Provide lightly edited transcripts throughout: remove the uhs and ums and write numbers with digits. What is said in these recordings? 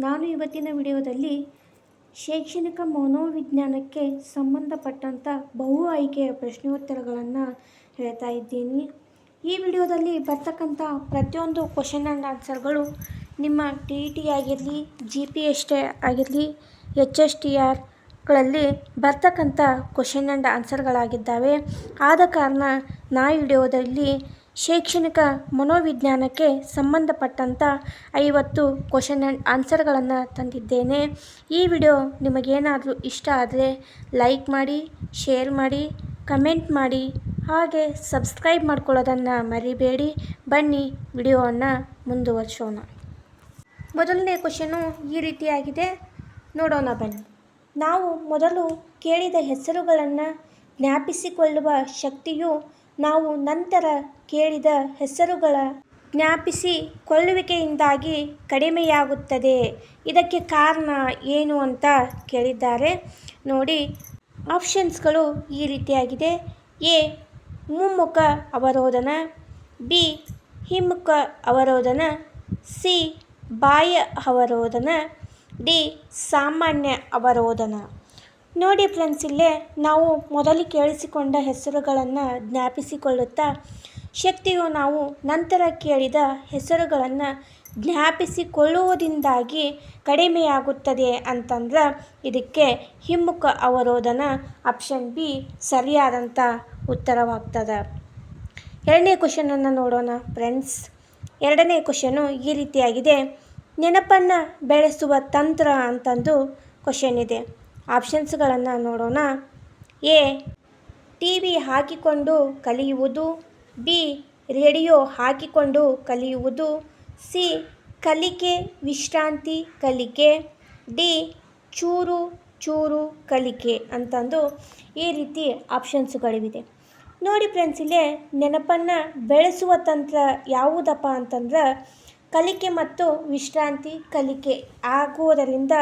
ನಾನು ಇವತ್ತಿನ ವಿಡಿಯೋದಲ್ಲಿ ಶೈಕ್ಷಣಿಕ ಮನೋವಿಜ್ಞಾನಕ್ಕೆ ಸಂಬಂಧಪಟ್ಟಂಥ ಬಹು ಆಯ್ಕೆಯ ಪ್ರಶ್ನೋತ್ತರಗಳನ್ನು ಹೇಳ್ತಾ ಇದ್ದೀನಿ. ಈ ವಿಡಿಯೋದಲ್ಲಿ ಬರ್ತಕ್ಕಂಥ ಪ್ರತಿಯೊಂದು ಕ್ವಶನ್ ಆ್ಯಂಡ್ ಆನ್ಸರ್ಗಳು ನಿಮ್ಮ TET ಆಗಿರಲಿ, GPST ಆಗಿರಲಿ, HSTRಗಳಲ್ಲಿ ಬರ್ತಕ್ಕಂಥ ಕ್ವಶನ್ ಆ್ಯಂಡ್ ಆನ್ಸರ್ಗಳಾಗಿದ್ದಾವೆ. ಆದ ಕಾರಣ ಈ ವಿಡಿಯೋದಲ್ಲಿ ಶೈಕ್ಷಣಿಕ ಮನೋವಿಜ್ಞಾನಕ್ಕೆ ಸಂಬಂಧಪಟ್ಟಂಥ 50 ಕ್ವಶನ್ ಆ್ಯಂಡ್ ಆನ್ಸರ್ಗಳನ್ನು ತಂದಿದ್ದೇನೆ. ಈ ವಿಡಿಯೋ ನಿಮಗೇನಾದರೂ ಇಷ್ಟ ಆದರೆ ಲೈಕ್ ಮಾಡಿ, ಶೇರ್ ಮಾಡಿ, ಕಮೆಂಟ್ ಮಾಡಿ, ಹಾಗೆ ಸಬ್ಸ್ಕ್ರೈಬ್ ಮಾಡ್ಕೊಳ್ಳೋದನ್ನು ಮರಿಬೇಡಿ. ಬನ್ನಿ ವಿಡಿಯೋವನ್ನು ಮುಂದುವರಿಸೋಣ. ಮೊದಲನೇ ಕ್ವಶನು ಈ ರೀತಿಯಾಗಿದೆ, ನೋಡೋಣ ಬನ್ನಿ. ನಾವು ಮೊದಲು ಕೇಳಿದ ಹೆಸರುಗಳನ್ನು ಜ್ಞಾಪಿಸಿಕೊಳ್ಳುವ ಶಕ್ತಿಯು ನಾವು ನಂತರ ಕೇಳಿದ ಹೆಸರುಗಳ ಜ್ಞಾಪಿಸಿಕೊಳ್ಳುವಿಕೆಯಿಂದಾಗಿ ಕಡಿಮೆಯಾಗುತ್ತದೆ. ಇದಕ್ಕೆ ಕಾರಣ ಏನು ಅಂತ ಕೇಳಿದ್ದಾರೆ. ನೋಡಿ, ಆಪ್ಷನ್ಸ್ಗಳು ಈ ರೀತಿಯಾಗಿದೆ. ಎ ಮುಮ್ಮುಖ ಅವರೋಧನ, ಬಿ ಹಿಮ್ಮುಖ ಅವರೋಧನ, ಸಿ ಬಾಹ್ಯ ಅವರೋಧನ, ಡಿ ಸಾಮಾನ್ಯ ಅವರೋಧನ. ನೋಡಿ ಫ್ರೆಂಡ್ಸ್, ಇಲ್ಲೇ ನಾವು ಮೊದಲು ಕೇಳಿಸಿಕೊಂಡ ಹೆಸರುಗಳನ್ನು ಜ್ಞಾಪಿಸಿಕೊಳ್ಳುತ್ತಾ ಶಕ್ತಿಯು ನಾವು ನಂತರ ಕೇಳಿದ ಹೆಸರುಗಳನ್ನು ಜ್ಞಾಪಿಸಿಕೊಳ್ಳುವುದರಿಂದಾಗಿ ಕಡಿಮೆಯಾಗುತ್ತದೆ ಅಂತಂದ್ರೆ ಇದಕ್ಕೆ ಹಿಮ್ಮುಖ ಅವರೋಧನ ಆಪ್ಷನ್ ಬಿ ಸರಿಯಾದಂಥ ಉತ್ತರವಾಗ್ತದೆ. ಎರಡನೇ ಕ್ವಶನನ್ನು ನೋಡೋಣ ಫ್ರೆಂಡ್ಸ್. ಎರಡನೇ ಕ್ವಶನು ಈ ರೀತಿಯಾಗಿದೆ, ನೆನಪನ್ನು ಬೆಳೆಸುವ ತಂತ್ರ ಅಂತಂದು ಕ್ವಶನ್ ಇದೆ. ಆಪ್ಷನ್ಸ್ಗಳನ್ನು ನೋಡೋಣ. ಎ TV ಹಾಕಿಕೊಂಡು ಕಲಿಯುವುದು, ಬಿ ರೇಡಿಯೋ ಹಾಕಿಕೊಂಡು ಕಲಿಯುವುದು, ಸಿ ಕಲಿಕೆ ವಿಶ್ರಾಂತಿ ಕಲಿಕೆ, ಡಿ ಚೂರು ಚೂರು ಕಲಿಕೆ ಅಂತಂದು ಈ ರೀತಿ ಆಪ್ಷನ್ಸ್ಗಳಿವೆ. ನೋಡಿ ಫ್ರೆಂಡ್ಸ್, ಇಲ್ಲೇ ನೆನಪನ್ನು ಬೆಳೆಸುವ ತಂತ್ರ ಯಾವುದಪ್ಪ ಅಂತಂದ್ರೆ ಕಲಿಕೆ ಮತ್ತು ವಿಶ್ರಾಂತಿ ಕಲಿಕೆ ಆಗುವುದರಿಂದ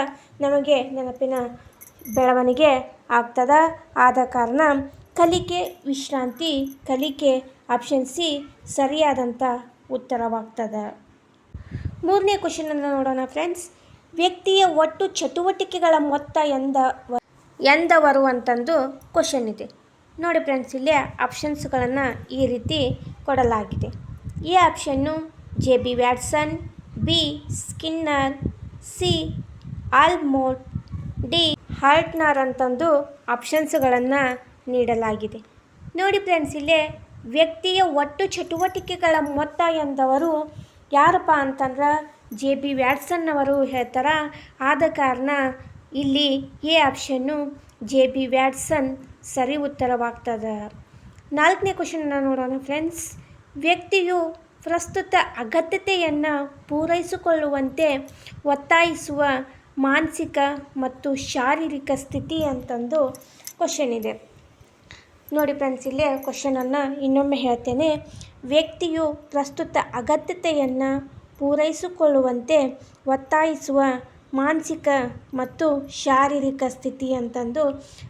ನಮಗೆ ನೆನಪಿನ ಬೆಳವಣಿಗೆ ಆಗ್ತದೆ. ಆದ ಕಾರಣ ಕಲಿಕೆ ವಿಶ್ರಾಂತಿ ಕಲಿಕೆ ಆಪ್ಷನ್ ಸಿ ಸರಿಯಾದಂಥ ಉತ್ತರವಾಗ್ತದೆ. ಮೂರನೇ ಕ್ವಶನನ್ನು ನೋಡೋಣ ಫ್ರೆಂಡ್ಸ್. ವ್ಯಕ್ತಿಯ ಒಟ್ಟು ಚಟುವಟಿಕೆಗಳ ಮೊತ್ತ ಎಂದವರು ಅಂತಂದು ಕ್ವಶನ್ ಇದೆ. ನೋಡಿ ಫ್ರೆಂಡ್ಸ್, ಇಲ್ಲಿ ಆಪ್ಷನ್ಸ್ಗಳನ್ನು ಈ ರೀತಿ ಕೊಡಲಾಗಿದೆ. A option JB Watson, B Skinner, C ಆಲ್ಮೋಟ್, ಡಿ ಹಾರ್ಟ್ನರ್ ಅಂತಂದು ಆಪ್ಷನ್ಸ್ಗಳನ್ನು ನೀಡಲಾಗಿದೆ. ನೋಡಿ ಫ್ರೆಂಡ್ಸ್, ಇಲ್ಲೇ ವ್ಯಕ್ತಿಯ ಒಟ್ಟು ಚಟುವಟಿಕೆಗಳ ಮೊತ್ತ ಎಂದವರು ಯಾರಪ್ಪ ಅಂತಂದ್ರೆ JB ವ್ಯಾಟ್ಸನ್ ಅವರು ಹೇಳ್ತಾರೆ. ಆದ ಕಾರಣ ಇಲ್ಲಿ ಎ ಆಪ್ಷನ್ನು JB ವ್ಯಾಟ್ಸನ್ ಸರಿ ಉತ್ತರವಾಗ್ತದೆ. ನಾಲ್ಕನೇ ಕ್ವಶನನ್ನು ನೋಡೋಣ ಫ್ರೆಂಡ್ಸ್. ವ್ಯಕ್ತಿಯು ಪ್ರಸ್ತುತ ಅಗತ್ಯತೆಯನ್ನು ಪೂರೈಸಿಕೊಳ್ಳುವಂತೆ ಒತ್ತಾಯಿಸುವ ಮಾನಸಿಕ ಮತ್ತು ಶಾರೀರಿಕ ಸ್ಥಿತಿ ಅಂತಂದು ಕ್ವಶನ್ ಇದೆ. ನೋಡಿ ಫ್ರೆಂಡ್ಸ್, ಇಲ್ಲೇ ಕ್ವಶನನ್ನು ಇನ್ನೊಮ್ಮೆ ಹೇಳ್ತೇನೆ. ವ್ಯಕ್ತಿಯು ಪ್ರಸ್ತುತ ಅಗತ್ಯತೆಯನ್ನು ಪೂರೈಸಿಕೊಳ್ಳುವಂತೆ ಒತ್ತಾಯಿಸುವ ಮಾನಸಿಕ ಮತ್ತು ಶಾರೀರಿಕ ಸ್ಥಿತಿ ಅಂತಂದು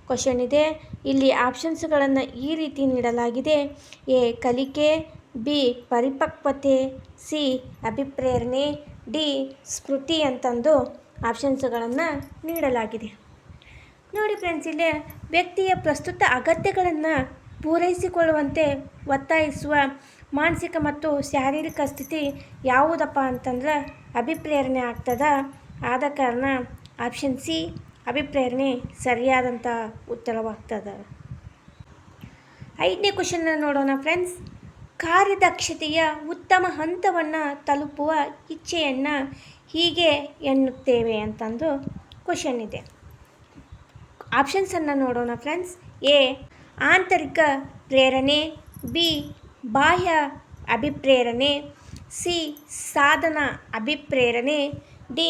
ಕ್ವಶನ್ ಇದೆ. ಇಲ್ಲಿ ಆಪ್ಷನ್ಸ್ಗಳನ್ನು ಈ ರೀತಿ ನೀಡಲಾಗಿದೆ. ಎ ಕಲಿಕೆ, ಬಿ ಪರಿಪಕ್ವತೆ, ಸಿ ಅಭಿಪ್ರೇರಣೆ, ಡಿ ಸ್ಮೃತಿ ಅಂತಂದು ಆಪ್ಷನ್ಸ್ಗಳನ್ನು ನೀಡಲಾಗಿದೆ. ನೋಡಿ ಫ್ರೆಂಡ್ಸ್, ಇಲ್ಲಿ ವ್ಯಕ್ತಿಯ ಪ್ರಸ್ತುತ ಅಗತ್ಯಗಳನ್ನು ಪೂರೈಸಿಕೊಳ್ಳುವಂತೆ ಒತ್ತಾಯಿಸುವ ಮಾನಸಿಕ ಮತ್ತು ಶಾರೀರಿಕ ಸ್ಥಿತಿ ಯಾವುದಪ್ಪ ಅಂತಂದ್ರೆ ಅಭಿಪ್ರೇರಣೆ ಆಗ್ತದೆ. ಆದ ಕಾರಣ ಆಪ್ಷನ್ ಸಿ ಅಭಿಪ್ರೇರಣೆ ಸರಿಯಾದಂಥ ಉತ್ತರವಾಗ್ತದೆ. ಐದನೇ ಕ್ವಶನ್ನ ನೋಡೋಣ ಫ್ರೆಂಡ್ಸ್. ಕಾರ್ಯದಕ್ಷತೆಯ ಉತ್ತಮ ಹಂತವನ್ನು ತಲುಪುವ ಇಚ್ಛೆಯನ್ನು ಹೀಗೆ ಎನ್ನುತ್ತೇವೆ ಅಂತಂದು ಕ್ವಶನ್ ಇದೆ. ಆಪ್ಷನ್ಸನ್ನು ನೋಡೋಣ ಫ್ರೆಂಡ್ಸ್. ಎ ಆಂತರಿಕ ಪ್ರೇರಣೆ, ಬಿ ಬಾಹ್ಯ ಅಭಿಪ್ರೇರಣೆ, ಸಿ ಸಾಧನ ಅಭಿಪ್ರೇರಣೆ, ಡಿ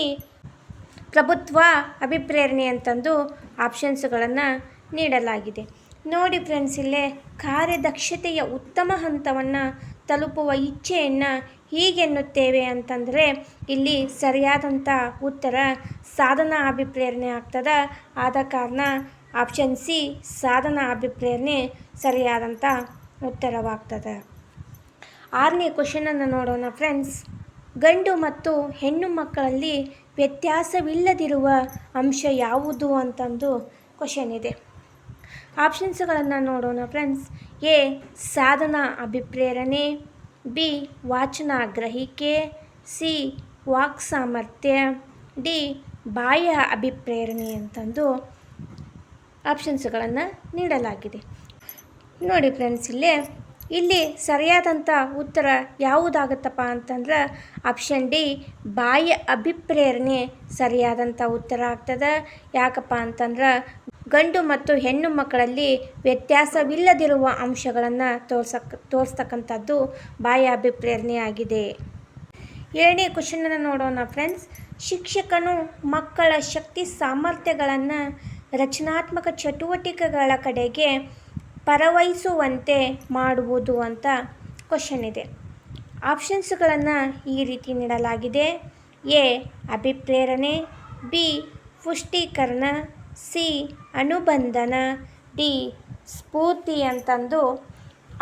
ಪ್ರಭುತ್ವ ಅಭಿಪ್ರೇರಣೆ ಅಂತಂದು ಆಪ್ಷನ್ಸ್ಗಳನ್ನು ನೀಡಲಾಗಿದೆ. ನೋಡಿ ಫ್ರೆಂಡ್ಸ್, ಇಲ್ಲೇ ಕಾರ್ಯದಕ್ಷತೆಯ ಉತ್ತಮ ಹಂತವನ್ನು ತಲುಪುವ ಇಚ್ಛೆಯನ್ನು ಹೀಗೆನ್ನುತ್ತೇವೆ ಅಂತಂದರೆ ಇಲ್ಲಿ ಸರಿಯಾದಂಥ ಉತ್ತರ ಸಾಧನ ಅಭಿಪ್ರೇರಣೆ ಆಗ್ತದೆ. ಆದ ಕಾರಣ ಆಪ್ಷನ್ ಸಿ ಸಾಧನ ಅಭಿಪ್ರೇರಣೆ ಸರಿಯಾದಂಥ ಉತ್ತರವಾಗ್ತದೆ. ಆರನೇ ಕ್ವಶನನ್ನು ನೋಡೋಣ ಫ್ರೆಂಡ್ಸ್. ಗಂಡು ಮತ್ತು ಹೆಣ್ಣು ಮಕ್ಕಳಲ್ಲಿ ವ್ಯತ್ಯಾಸವಿಲ್ಲದಿರುವ ಅಂಶ ಯಾವುದು ಅಂತಂದು ಕ್ವಶನ್ ಇದೆ. ಆಪ್ಷನ್ಸ್ಗಳನ್ನು ನೋಡೋಣ ಫ್ರೆಂಡ್ಸ್. ಎ ಸಾಧನ ಅಭಿಪ್ರೇರಣೆ, ಬಿ ವಾಚನ ಗ್ರಹಿಕೆ, ಸಿ ವಾಕ್ ಸಾಮರ್ಥ್ಯ, ಡಿ ಬಾಹ್ಯ ಅಭಿಪ್ರೇರಣೆ ಅಂತಂದು ಆಪ್ಷನ್ಸ್ಗಳನ್ನು ನೀಡಲಾಗಿದೆ. ನೋಡಿ ಫ್ರೆಂಡ್ಸ್, ಇಲ್ಲಿ ಸರಿಯಾದಂಥ ಉತ್ತರ ಯಾವುದಾಗುತ್ತಪ್ಪ ಅಂತಂದ್ರೆ ಆಪ್ಷನ್ ಡಿ ಬಾಹ್ಯ ಅಭಿಪ್ರೇರಣೆ ಸರಿಯಾದಂಥ ಉತ್ತರ ಆಗ್ತದೆ. ಯಾಕಪ್ಪ ಅಂತಂದ್ರೆ ಗಂಡು ಮತ್ತು ಹೆಣ್ಣು ಮಕ್ಕಳಲ್ಲಿ ವ್ಯತ್ಯಾಸವಿಲ್ಲದಿರುವ ಅಂಶಗಳನ್ನು ತೋರಿಸ್ತಕ್ಕಂಥದ್ದು ಬಾಹ್ಯ ಅಭಿಪ್ರೇರಣೆ ಆಗಿದೆ. 7ನೇ ಕ್ವಶನನ್ನು ನೋಡೋಣ ಫ್ರೆಂಡ್ಸ್. ಶಿಕ್ಷಕನು ಮಕ್ಕಳ ಶಕ್ತಿ ಸಾಮರ್ಥ್ಯಗಳನ್ನು ರಚನಾತ್ಮಕ ಚಟುವಟಿಕೆಗಳ ಕಡೆಗೆ ಪರವಹಿಸುವಂತೆ ಮಾಡುವುದು ಅಂತ ಕ್ವಶನ್ ಇದೆ. ಆಪ್ಷನ್ಸ್ಗಳನ್ನು ಈ ರೀತಿ ನೀಡಲಾಗಿದೆ. ಎ ಅಭಿಪ್ರೇರಣೆ, ಬಿ ಪುಷ್ಟೀಕರಣ, ಸಿ ಅನುಬಂಧನ, ಡಿ ಸ್ಫೂರ್ತಿ ಅಂತಂದು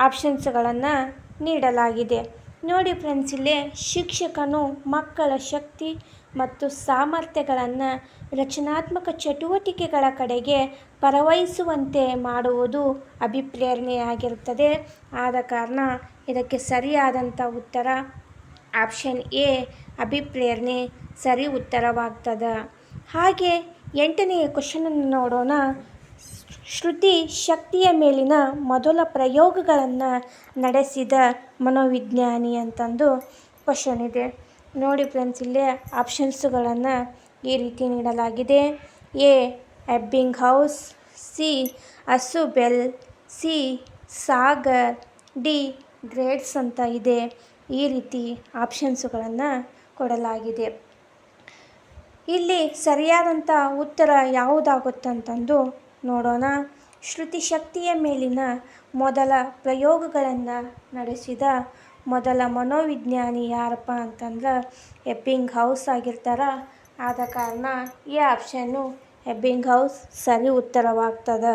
ಆಪ್ಷನ್ಸ್ಗಳನ್ನು ನೀಡಲಾಗಿದೆ. ನೋಡಿ ಫ್ರೆಂಡ್ಸ್, ಶಿಕ್ಷಕನು ಮಕ್ಕಳ ಶಕ್ತಿ ಮತ್ತು ಸಾಮರ್ಥ್ಯಗಳನ್ನು ರಚನಾತ್ಮಕ ಚಟುವಟಿಕೆಗಳ ಕಡೆಗೆ ಪರವಹಿಸುವಂತೆ ಮಾಡುವುದು ಅಭಿಪ್ರೇರಣೆಯಾಗಿರುತ್ತದೆ. ಆದ ಕಾರಣ ಇದಕ್ಕೆ ಸರಿಯಾದಂಥ ಉತ್ತರ ಆಪ್ಷನ್ ಎ ಅಭಿಪ್ರೇರಣೆ ಸರಿ ಉತ್ತರವಾಗ್ತದೆ. ಹಾಗೆ 8ನೇ ಕ್ವಶನನ್ನು ನೋಡೋಣ. ಶ್ರುತಿ ಶಕ್ತಿಯ ಮೇಲಿನ ಮೊದಲ ಪ್ರಯೋಗಗಳನ್ನು ನಡೆಸಿದ ಮನೋವಿಜ್ಞಾನಿ ಅಂತಂದು ಕ್ವಶನ್ ಇದೆ. ನೋಡಿ ಫ್ರೆಂಡ್ಸ್, ಆಪ್ಷನ್ಸ್ಗಳನ್ನು ಈ ರೀತಿ ನೀಡಲಾಗಿದೆ. A Ebbinghaus, C Ausubel, C Sagar, D Gates ಅಂತ ಇದೆ. ಈ ರೀತಿ ಆಪ್ಷನ್ಸ್ಗಳನ್ನು ಕೊಡಲಾಗಿದೆ. ಇಲ್ಲಿ ಸರಿಯಾದಂಥ ಉತ್ತರ ಯಾವುದಾಗುತ್ತಂತಂದು ನೋಡೋಣ. ಶ್ರುತಿ ಶಕ್ತಿಯ ಮೇಲಿನ ಮೊದಲ ಪ್ರಯೋಗಗಳನ್ನು ನಡೆಸಿದ ಮೊದಲ ಮನೋವಿಜ್ಞಾನಿ ಯಾರಪ್ಪ ಅಂತಂದ್ರೆ ಎಬ್ಬಿಂಗ್ಹೌಸ್ ಆಗಿರ್ತಾರೆ. ಆದ ಕಾರಣ ಈ ಆಪ್ಷನ್ನು ಎಬ್ಬಿಂಗ್ಹೌಸ್ ಸರಿ ಉತ್ತರವಾಗ್ತದೆ.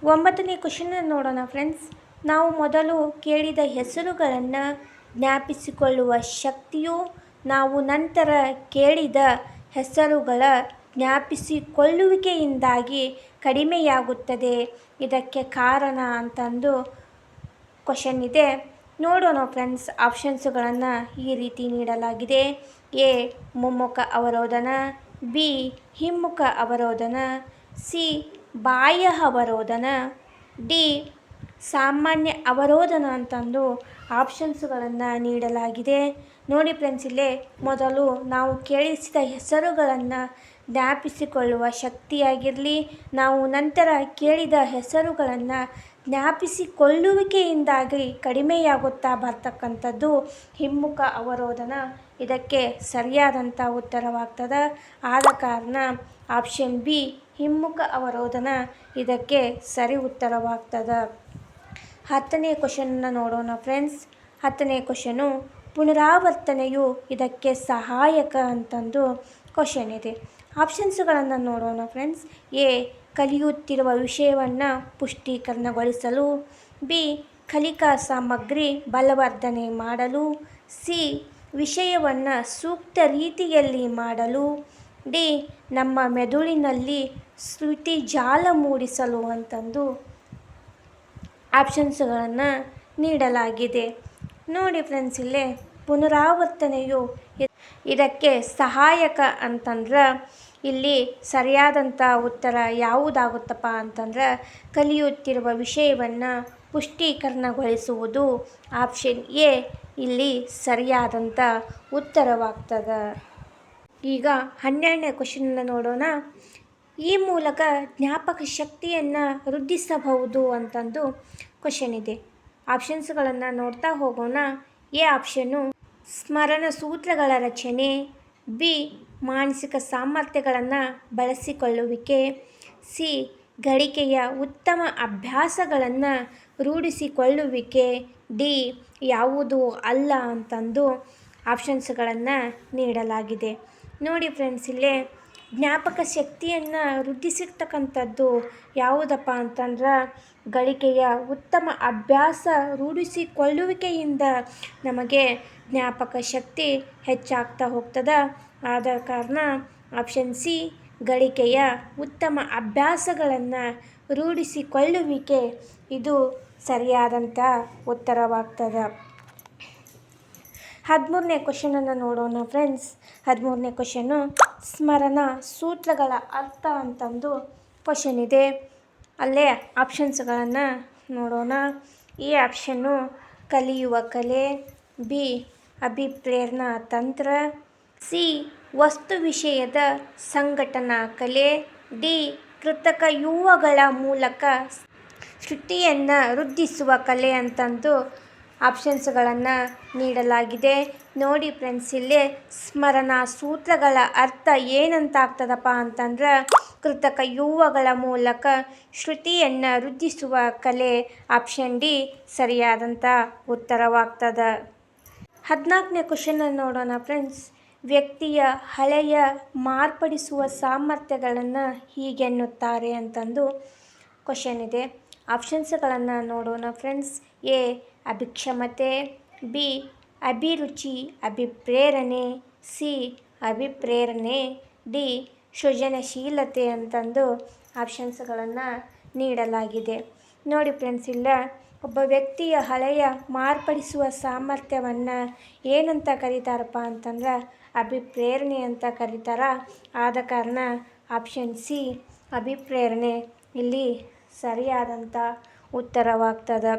9ನೇ ಕ್ವಶನನ್ನು ನೋಡೋಣ ಫ್ರೆಂಡ್ಸ್. ನಾವು ಮೊದಲು ಕೇಳಿದ ಹೆಸರುಗಳನ್ನು ಜ್ಞಾಪಿಸಿಕೊಳ್ಳುವ ಶಕ್ತಿಯು ನಾವು ನಂತರ ಕೇಳಿದ ಹೆಸರುಗಳ ಜ್ಞಾಪಿಸಿಕೊಳ್ಳುವಿಕೆಯಿಂದಾಗಿ ಕಡಿಮೆಯಾಗುತ್ತದೆ. ಇದಕ್ಕೆ ಕಾರಣ ಅಂತಂದು ಕ್ವಶನ್ ಇದೆ. ನೋಡೋಣ ಫ್ರೆಂಡ್ಸ್, ಆಪ್ಷನ್ಸ್ಗಳನ್ನು ಈ ರೀತಿ ನೀಡಲಾಗಿದೆ. ಎ ಮುಮ್ಮುಖ ಅವರೋಧನ, ಬಿ ಹಿಮ್ಮುಖ ಅವರೋಧನ, ಸಿ ಬಾಹ್ಯ ಅವರೋಧನ, ಡಿ ಸಾಮಾನ್ಯ ಅವರೋಧನ ಅಂತಂದು ಆಪ್ಷನ್ಸ್ಗಳನ್ನು ನೀಡಲಾಗಿದೆ. ನೋಡಿ ಫ್ರೆಂಡ್ಸ್, ಮೊದಲು ನಾವು ಕೇಳಿಸಿದ ಹೆಸರುಗಳನ್ನು ಜ್ಞಾಪಿಸಿಕೊಳ್ಳುವ ಶಕ್ತಿಯಾಗಿರಲಿ, ನಾವು ನಂತರ ಕೇಳಿದ ಹೆಸರುಗಳನ್ನು ಜ್ಞಾಪಿಸಿಕೊಳ್ಳುವಿಕೆಯಿಂದಾಗಿ ಕಡಿಮೆಯಾಗುತ್ತಾ ಬರ್ತಕ್ಕಂಥದ್ದು ಹಿಮ್ಮುಖ ಅವರೋಧನ. ಇದಕ್ಕೆ ಸರಿಯಾದಂಥ ಉತ್ತರವಾಗ್ತದೆ. ಆದ ಕಾರಣ ಆಪ್ಷನ್ ಬಿ ಹಿಮ್ಮುಖ ಅವರೋಧನ ಇದಕ್ಕೆ ಸರಿ ಉತ್ತರವಾಗ್ತದೆ. 10ನೇ ಕ್ವಶನನ್ನು ನೋಡೋಣ ಫ್ರೆಂಡ್ಸ್. 10ನೇ ಕ್ವಶನು ಪುನರಾವರ್ತನೆಯು ಇದಕ್ಕೆ ಸಹಾಯಕ ಅಂತಂದು ಕ್ವಶನ್ ಇದೆ. ಆಪ್ಷನ್ಸ್ಗಳನ್ನು ನೋಡೋಣ ಫ್ರೆಂಡ್ಸ್. ಎ ಕಲಿಯುತ್ತಿರುವ ವಿಷಯವನ್ನು ಪುಷ್ಟೀಕರಣಗೊಳಿಸಲು, ಬಿ ಕಲಿಕಾ ಸಾಮಗ್ರಿ ಬಲವರ್ಧನೆ ಮಾಡಲು, ಸಿ ವಿಷಯವನ್ನು ಸೂಕ್ತ ರೀತಿಯಲ್ಲಿ ಮಾಡಲು, ಡಿ ನಮ್ಮ ಮೆದುಳಿನಲ್ಲಿ ಸ್ಮೃತಿ ಜಾಲ ಮೂಡಿಸಲು ಅಂತಂದು ಆಪ್ಷನ್ಸ್ಗಳನ್ನು ನೀಡಲಾಗಿದೆ. ನೋಡಿ ಫ್ರೆಂಡ್ಸ್, ಪುನರಾವರ್ತನೆಯು ಇದಕ್ಕೆ ಸಹಾಯಕ ಅಂತಂದ್ರೆ ಇಲ್ಲಿ ಸರಿಯಾದಂಥ ಉತ್ತರ ಯಾವುದಾಗುತ್ತಪ್ಪ ಅಂತಂದ್ರೆ ಕಲಿಯುತ್ತಿರುವ ವಿಷಯವನ್ನು ಪುಷ್ಟೀಕರಣಗೊಳಿಸುವುದು. ಆಪ್ಷನ್ ಎ ಇಲ್ಲಿ ಸರಿಯಾದಂಥ ಉತ್ತರವಾಗ್ತದೆ. ಈಗ 12ನೇ ಕ್ವಶನನ್ನು ನೋಡೋಣ. ಈ ಮೂಲಕ ಜ್ಞಾಪಕ ಶಕ್ತಿಯನ್ನು ವೃದ್ಧಿಸಬಹುದು ಅಂತಂದು ಕ್ವಶನ್ ಇದೆ. ಆಪ್ಷನ್ಸ್ಗಳನ್ನು ನೋಡ್ತಾ ಹೋಗೋಣ. ಎ ಆಪ್ಷನ್ನು ಸ್ಮರಣ ಸೂತ್ರಗಳ ರಚನೆ, ಬಿ ಮಾನಸಿಕ ಸಾಮರ್ಥ್ಯಗಳನ್ನು ಬಳಸಿಕೊಳ್ಳುವಿಕೆ, ಸಿ ಗಳಿಕೆಯ ಉತ್ತಮ ಅಭ್ಯಾಸಗಳನ್ನು ರೂಢಿಸಿಕೊಳ್ಳುವಿಕೆ, ಡಿ ಯಾವುದೂ ಅಲ್ಲ ಅಂತಂದು ಆಪ್ಷನ್ಸ್ಗಳನ್ನು ನೀಡಲಾಗಿದೆ. ನೋಡಿ ಫ್ರೆಂಡ್ಸ್, ಜ್ಞಾಪಕ ಶಕ್ತಿಯನ್ನು ವೃದ್ಧಿಸಿರ್ತಕ್ಕಂಥದ್ದು ಯಾವುದಪ್ಪ ಅಂತಂದ್ರೆ ಗಳಿಕೆಯ ಉತ್ತಮ ಅಭ್ಯಾಸ ರೂಢಿಸಿಕೊಳ್ಳುವಿಕೆಯಿಂದ ನಮಗೆ ಜ್ಞಾಪಕ ಶಕ್ತಿ ಹೆಚ್ಚಾಗ್ತಾ ಹೋಗ್ತದೆ. ಆದ ಕಾರಣ ಆಪ್ಷನ್ ಸಿ ಗಳಿಕೆಯ ಉತ್ತಮ ಅಭ್ಯಾಸಗಳನ್ನು ರೂಢಿಸಿಕೊಳ್ಳುವಿಕೆ ಇದು ಸರಿಯಾದಂಥ ಉತ್ತರವಾಗ್ತದೆ. 13ನೇ ಕ್ವಶನನ್ನು ನೋಡೋಣ ಫ್ರೆಂಡ್ಸ್. 13ನೇ ಕ್ವಶನು ಸ್ಮರಣ ಸೂತ್ರಗಳ ಅರ್ಥ ಅಂತಂದು ಕ್ವಶನ್ ಇದೆ. ಅಲ್ಲೇ ಆಪ್ಷನ್ಸ್ಗಳನ್ನು ನೋಡೋಣ. ಎ ಆಪ್ಷನ್ನು ಕಲಿಯುವ ಕಲೆ, ಬಿ ಅಭಿಪ್ರೇರಣಾ ತಂತ್ರ, ಸಿ ವಸ್ತು ವಿಷಯದ ಸಂಘಟನಾ ಕಲೆ, ಡಿ ಕೃತಕ ಯುವಗಳ ಮೂಲಕ ಶ್ರುತಿಯನ್ನು ವೃದ್ಧಿಸುವ ಕಲೆ ಅಂತಂದು ಆಪ್ಷನ್ಸ್ಗಳನ್ನು ನೀಡಲಾಗಿದೆ. ನೋಡಿ ಫ್ರೆಂಡ್ಸ್, ಇಲ್ಲಿ ಸ್ಮರಣ ಸೂತ್ರಗಳ ಅರ್ಥ ಏನಂತ ಆಗ್ತದಪ್ಪ ಅಂತಂದ್ರೆ ಕೃತಕ ಯುವಗಳ ಮೂಲಕ ಶ್ರುತಿಯನ್ನು ವೃದ್ಧಿಸುವ ಕಲೆ. ಆಪ್ಷನ್ ಡಿ ಸರಿಯಾದಂಥ ಉತ್ತರವಾಗ್ತದೆ. 14ನೇ ಕ್ವಶನನ್ನು ನೋಡೋಣ ಫ್ರೆಂಡ್ಸ್. ವ್ಯಕ್ತಿಯ ಹಳೆಯ ಮಾರ್ಪಡಿಸುವ ಸಾಮರ್ಥ್ಯಗಳನ್ನು ಹೀಗೆನ್ನುತ್ತಾರೆ ಅಂತಂದು ಕ್ವಶನ್ ಇದೆ. ಆಪ್ಷನ್ಸ್ಗಳನ್ನು ನೋಡೋಣ ಫ್ರೆಂಡ್ಸ್. ಎ ಅಭಿಕ್ಷಮತೆ, ಬಿ ಅಭಿರುಚಿ ಅಭಿಪ್ರೇರಣೆ, ಸಿ ಅಭಿಪ್ರೇರಣೆ, ಡಿ ಸೃಜನಶೀಲತೆ ಅಂತಂದು ಆಪ್ಷನ್ಸ್ಗಳನ್ನು ನೀಡಲಾಗಿದೆ. ನೋಡಿ ಫ್ರೆಂಡ್ಸ್, ಇಲ್ಲ ಒಬ್ಬ ವ್ಯಕ್ತಿಯ ಹಳೆಯ ಮಾರ್ಪಡಿಸುವ ಸಾಮರ್ಥ್ಯವನ್ನು ಏನಂತ ಕರೀತಾರಪ್ಪ ಅಂತಂದ್ರೆ ಅಭಿಪ್ರೇರಣೆ ಅಂತ ಕರೀತಾರ. ಆದ ಕಾರಣ ಆಪ್ಷನ್ ಸಿ ಅಭಿಪ್ರೇರಣೆ ಇಲ್ಲಿ ಸರಿಯಾದಂಥ ಉತ್ತರವಾಗ್ತದೆ.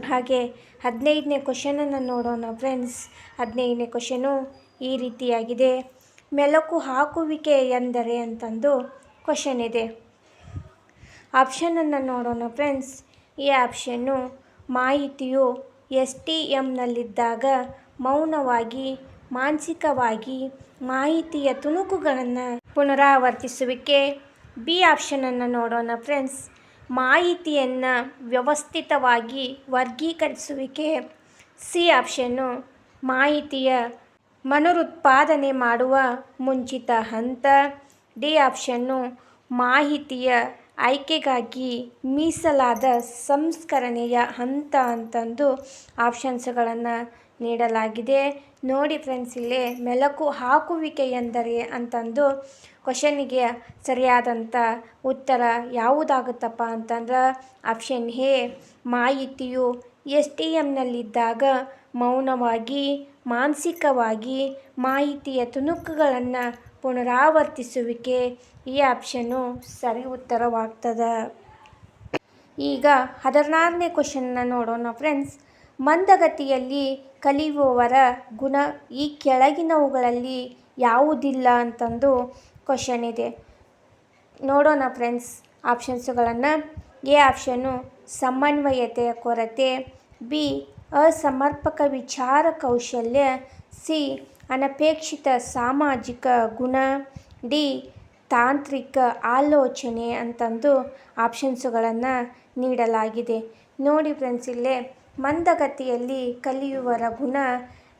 ಹಾಗೆ 15ನೇ ಕ್ವಶನನ್ನು ನೋಡೋಣ ಫ್ರೆಂಡ್ಸ್. 15ನೇ ಕ್ವಶನು ಈ ರೀತಿಯಾಗಿದೆ. ಮೆಲುಕು ಹಾಕುವಿಕೆ ಎಂದರೆ ಅಂತಂದು ಕ್ವಶನ್ ಇದೆ. ಆಪ್ಷನನ್ನು ನೋಡೋಣ ಫ್ರೆಂಡ್ಸ್. ಈ ಆಪ್ಷನ್ನು ಮಾಹಿತಿಯು STMನಲ್ಲಿದ್ದಾಗ ಮೌನವಾಗಿ ಮಾನಸಿಕವಾಗಿ ಮಾಹಿತಿಯ ತುಣುಕುಗಳನ್ನು ಪುನರಾವರ್ತಿಸುವಿಕೆ. ಬಿ ಆಪ್ಷನನ್ನು ನೋಡೋಣ ಫ್ರೆಂಡ್ಸ್. ಮಾಹಿತಿಯನ್ನು ವ್ಯವಸ್ಥಿತವಾಗಿ ವರ್ಗೀಕರಿಸುವಿಕೆ. ಸಿ ಆಪ್ಷನ್ನು ಮಾಹಿತಿಯ ಮರುತ್ಪಾದನೆ ಮಾಡುವ ಮುಂಚಿತ ಹಂತ. ಡಿ ಆಪ್ಷನ್ನು ಮಾಹಿತಿಯ ಆಯ್ಕೆಗಾಗಿ ಮೀಸಲಾದ ಸಂಸ್ಕರಣೆಯ ಹಂತ ಅಂತಂದು ಆಪ್ಷನ್ಸ್ಗಳನ್ನು ನೀಡಲಾಗಿದೆ. ನೋಡಿ ಫ್ರೆಂಡ್ಸ್, ಇಲ್ಲಿ ಮೆಲುಕು ಹಾಕುವಿಕೆ ಎಂದರೆ ಅಂತಂದು ಕ್ವಶನಿಗೆ ಸರಿಯಾದಂಥ ಉತ್ತರ ಯಾವುದಾಗುತ್ತಪ್ಪ ಅಂತಂದ್ರೆ ಆಪ್ಷನ್ ಎ ಮಾಹಿತಿಯು STMನಲ್ಲಿದ್ದಾಗ ಮೌನವಾಗಿ ಮಾನಸಿಕವಾಗಿ ಮಾಹಿತಿಯ ತುಣುಕುಗಳನ್ನು ಪುನರಾವರ್ತಿಸುವಿಕೆ. ಈ ಆಪ್ಷನ್ನು ಸರಿ ಉತ್ತರವಾಗ್ತದೆ. ಈಗ 16ನೇ ಕ್ವಶನ್ನ ನೋಡೋಣ ಫ್ರೆಂಡ್ಸ್. ಮಂದಗತಿಯಲ್ಲಿ ಕಲಿಯುವವರ ಗುಣ ಈ ಕೆಳಗಿನವುಗಳಲ್ಲಿ ಯಾವುದಿಲ್ಲ ಅಂತಂದು ಕ್ವಶನ್ ಇದೆ. ನೋಡೋಣ ಫ್ರೆಂಡ್ಸ್ ಆಪ್ಷನ್ಸ್ಗಳನ್ನು. ಎ ಆಪ್ಷನ್ನು ಸಮನ್ವಯತೆಯ ಕೊರತೆ, ಬಿ ಅಸಮರ್ಪಕ ವಿಚಾರ ಕೌಶಲ್ಯ, ಸಿ ಅನಪೇಕ್ಷಿತ ಸಾಮಾಜಿಕ ಗುಣ, ಡಿ ತಾಂತ್ರಿಕ ಆಲೋಚನೆ ಅಂತಂದು ಆಪ್ಷನ್ಸ್ಗಳನ್ನು ನೀಡಲಾಗಿದೆ. ನೋಡಿ ಫ್ರೆಂಡ್ಸ್, ಇಲ್ಲೇ ಮಂದಗತಿಯಲ್ಲಿ ಕಲಿಯುವರ ಗುಣ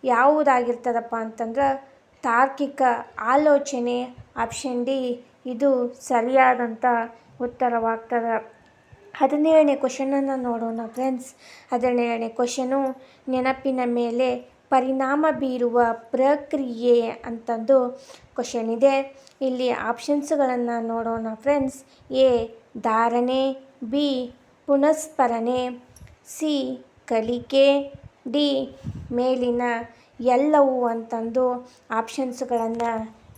ಯಾವುದಾಗಿರ್ತದಪ್ಪ ಅಂತಂದ್ರೆ ತಾರ್ಕಿಕ ಆಲೋಚನೆ. ಆಪ್ಷನ್ ಡಿ ಇದು ಸರಿಯಾದಂಥ ಉತ್ತರವಾಗ್ತದೆ. 17ನೇ ಕ್ವಶನನ್ನು ನೋಡೋಣ ಫ್ರೆಂಡ್ಸ್. 17ನೇ ಕ್ವಶನು ನೆನಪಿನ ಮೇಲೆ ಪರಿಣಾಮ ಬೀರುವ ಪ್ರಕ್ರಿಯೆ ಅಂತಂದು ಕ್ವಶನ್ ಇದೆ. ಇಲ್ಲಿ ಆಪ್ಷನ್ಸ್ಗಳನ್ನು ನೋಡೋಣ ಫ್ರೆಂಡ್ಸ್. ಎ ಧಾರಣೆ, ಬಿ ಪುನಸ್ಮರಣೆ, ಸಿ ಕಲಿಕೆ, ಡಿ ಮೇಲಿನ ಎಲ್ಲವೂ ಅಂತಂದು ಆಪ್ಷನ್ಸ್ಗಳನ್ನು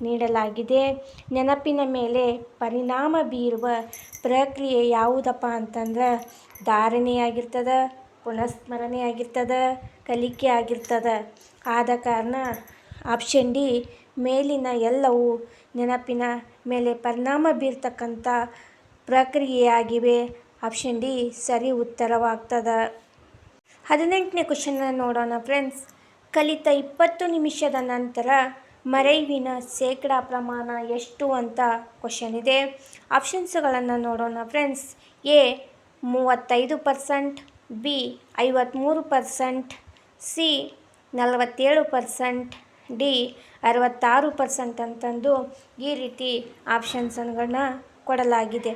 ನೀಡಲಾಗಿದೆ. ನೆನಪಿನ ಮೇಲೆ ಪರಿಣಾಮ ಬೀರುವ ಪ್ರಕ್ರಿಯೆ ಯಾವುದಪ್ಪ ಅಂತಂದ್ರೆ ಧಾರಣೆಯಾಗಿರ್ತದೆ, ಪುನಸ್ಮರಣೆ ಆಗಿರ್ತದೆ, ಕಲಿಕೆ ಆಗಿರ್ತದೆ. ಆದ ಕಾರಣ ಆಪ್ಷನ್ ಡಿ ಮೇಲಿನ ಎಲ್ಲವೂ ನೆನಪಿನ ಮೇಲೆ ಪರಿಣಾಮ ಬೀರ್ತಕ್ಕಂಥ ಪ್ರಕ್ರಿಯೆಯಾಗಿವೆ. ಆಪ್ಷನ್ ಡಿ ಸರಿ ಉತ್ತರವಾಗ್ತದೆ. 18ನೇ ಕ್ವಶನ್ನ ನೋಡೋಣ ಫ್ರೆಂಡ್ಸ್. ಕಲಿತ 20 ನಿಮಿಷದ ನಂತರ ಮರೆವಿನ ಶೇಕಡಾ ಪ್ರಮಾಣ ಎಷ್ಟು ಅಂತ ಕ್ವಶನ್ ಇದೆ. ಆಪ್ಷನ್ಸ್ಗಳನ್ನು ನೋಡೋಣ friends. A 35%, B 53%, C 47%, D 66% ಅಂತಂದು ಈ ರೀತಿ ಆಪ್ಷನ್ಸ್ಗಳನ್ನು ಕೊಡಲಾಗಿದೆ.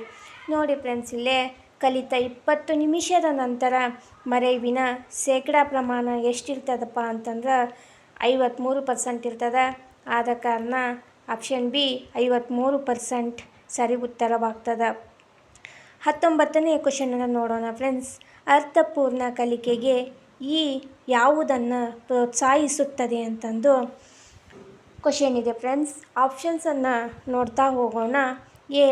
ನೋಡಿ ಫ್ರೆಂಡ್ಸ್, ಇಲ್ಲೇ ಕಲಿತ 20 ನಿಮಿಷದ ನಂತರ ಮರೆವಿನ ಶೇಕಡಾ ಪ್ರಮಾಣ ಎಷ್ಟಿರ್ತದಪ್ಪ ಅಂತಂದ್ರೆ 53% ಇರ್ತದೆ. ಆದ ಕಾರಣ ಆಪ್ಷನ್ ಬಿ 53% ಸರಿ ಉತ್ತರವಾಗ್ತದೆ. 19ನೇ ಕ್ವಶನನ್ನು ನೋಡೋಣ ಫ್ರೆಂಡ್ಸ್. ಅರ್ಥಪೂರ್ಣ ಕಲಿಕೆಗೆ ಈ ಯಾವುದನ್ನು ಪ್ರೋತ್ಸಾಹಿಸುತ್ತದೆ ಅಂತಂದು ಕ್ವಶನ್ ಇದೆ ಫ್ರೆಂಡ್ಸ್. ಆಪ್ಷನ್ಸನ್ನು ನೋಡ್ತಾ ಹೋಗೋಣ. ಎ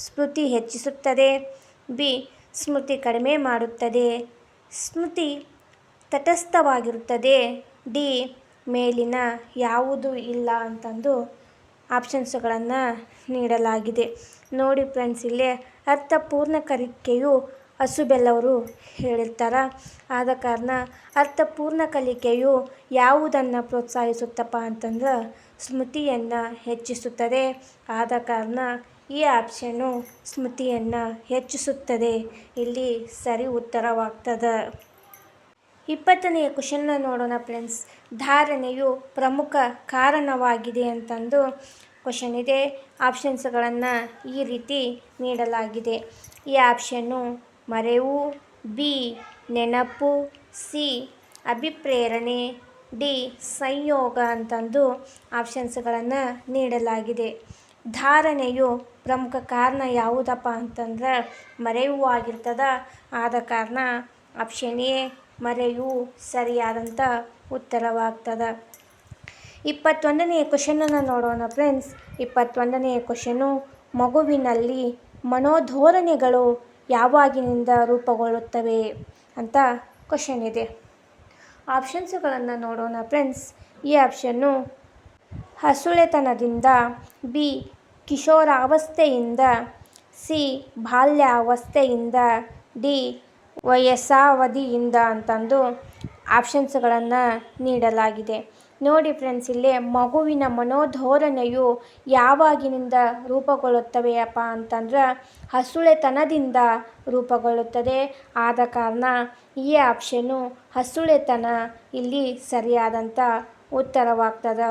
ಸ್ಮೃತಿ ಹೆಚ್ಚಿಸುತ್ತದೆ, ಬಿ ಸ್ಮೃತಿ ಕಡಿಮೆ ಮಾಡುತ್ತದೆ, ಸ್ಮೃತಿ ತಟಸ್ಥವಾಗಿರುತ್ತದೆ, ಡಿ ಮೇಲಿನ ಯಾವುದೂ ಇಲ್ಲ ಅಂತಂದು ಆಪ್ಷನ್ಸ್ಗಳನ್ನು ನೀಡಲಾಗಿದೆ. ನೋಡಿ ಫ್ರೆಂಡ್ಸ್, ಇಲ್ಲೇ ಅರ್ಥಪೂರ್ಣ ಕಲಿಕೆಯು ಅಸುಬೆಲ್ಲವರು ಹೇಳಿರ್ತಾರೆ. ಆದ ಕಾರಣ ಅರ್ಥಪೂರ್ಣ ಕಲಿಕೆಯು ಯಾವುದನ್ನು ಪ್ರೋತ್ಸಾಹಿಸುತ್ತಪ್ಪ ಅಂತಂದ್ರೆ ಸ್ಮೃತಿಯನ್ನು ಹೆಚ್ಚಿಸುತ್ತದೆ. ಆದ ಕಾರಣ ಈ ಆಪ್ಷನ್ನು ಸ್ಮೃತಿಯನ್ನು ಹೆಚ್ಚಿಸುತ್ತದೆ ಇಲ್ಲಿ ಸರಿ ಉತ್ತರವಾಗ್ತದೆ. 20ನೇ ಕ್ವಶನ್ನ ನೋಡೋಣ ಫ್ರೆಂಡ್ಸ್. ಧಾರಣೆಯು ಪ್ರಮುಖ ಕಾರಣವಾಗಿದೆ ಅಂತಂದು ಕ್ವಶನ್ ಇದೆ. ಆಪ್ಷನ್ಸ್ಗಳನ್ನು ಈ ರೀತಿ ನೀಡಲಾಗಿದೆ. ಈ ಆಪ್ಷನ್ನು ಮರೆವು, ಬಿ ನೆನಪು, ಸಿ ಅಭಿಪ್ರೇರಣೆ, ಡಿ ಸಂಯೋಗ ಅಂತಂದು ಆಪ್ಷನ್ಸ್ಗಳನ್ನು ನೀಡಲಾಗಿದೆ. ಧಾರಣೆಯು ಪ್ರಮುಖ ಕಾರಣ ಯಾವುದಪ್ಪ ಅಂತಂದ್ರೆ ಮರೆವು ಆಗಿರ್ತದೆ. ಆದ ಕಾರಣ ಆಪ್ಷನ್ ಎ ಮರೆವು ಸರಿಯಾದಂಥ ಉತ್ತರವಾಗ್ತದೆ. 21ನೇ ಕ್ವಶನನ್ನು ನೋಡೋಣ ಫ್ರೆಂಡ್ಸ್. 21ನೇ ಕ್ವಶನು ಮಗುವಿನಲ್ಲಿ ಮನೋಧೋರಣೆಗಳು ಯಾವಾಗಿನಿಂದ ರೂಪುಗೊಳ್ಳುತ್ತವೆ ಅಂತ ಕ್ವಶನ್ ಇದೆ. ಆಪ್ಷನ್ಸ್ಗಳನ್ನು ನೋಡೋಣ ಫ್ರೆಂಡ್ಸ್. ಈ ಆಪ್ಷನ್ನು ಹಸುಳೆತನದಿಂದ, ಬಿ ಕಿಶೋರಾವಸ್ಥೆಯಿಂದ, ಸಿ ಬಾಲ್ಯಾವಸ್ಥೆಯಿಂದ, ಡಿ ವಯಸ್ಸಾವಧಿಯಿಂದ ಅಂತಂದು ಆಪ್ಷನ್ಸ್ಗಳನ್ನು ನೀಡಲಾಗಿದೆ. ನೋಡಿ ಫ್ರೆಂಡ್ಸ್, ಇಲ್ಲೇ ಮಗುವಿನ ಮನೋಧೋರಣೆಯು ಯಾವಾಗಿನಿಂದ ರೂಪುಗೊಳ್ಳುತ್ತವೆಯಪ್ಪ ಅಂತಂದ್ರೆ ಹಸುಳೆತನದಿಂದ ರೂಪುಗೊಳ್ಳುತ್ತದೆ. ಆದ ಕಾರಣ ಈ ಆಪ್ಷನ್ನು ಹಸುಳೆತನ ಇಲ್ಲಿ ಸರಿಯಾದಂಥ ಉತ್ತರವಾಗ್ತದೆ.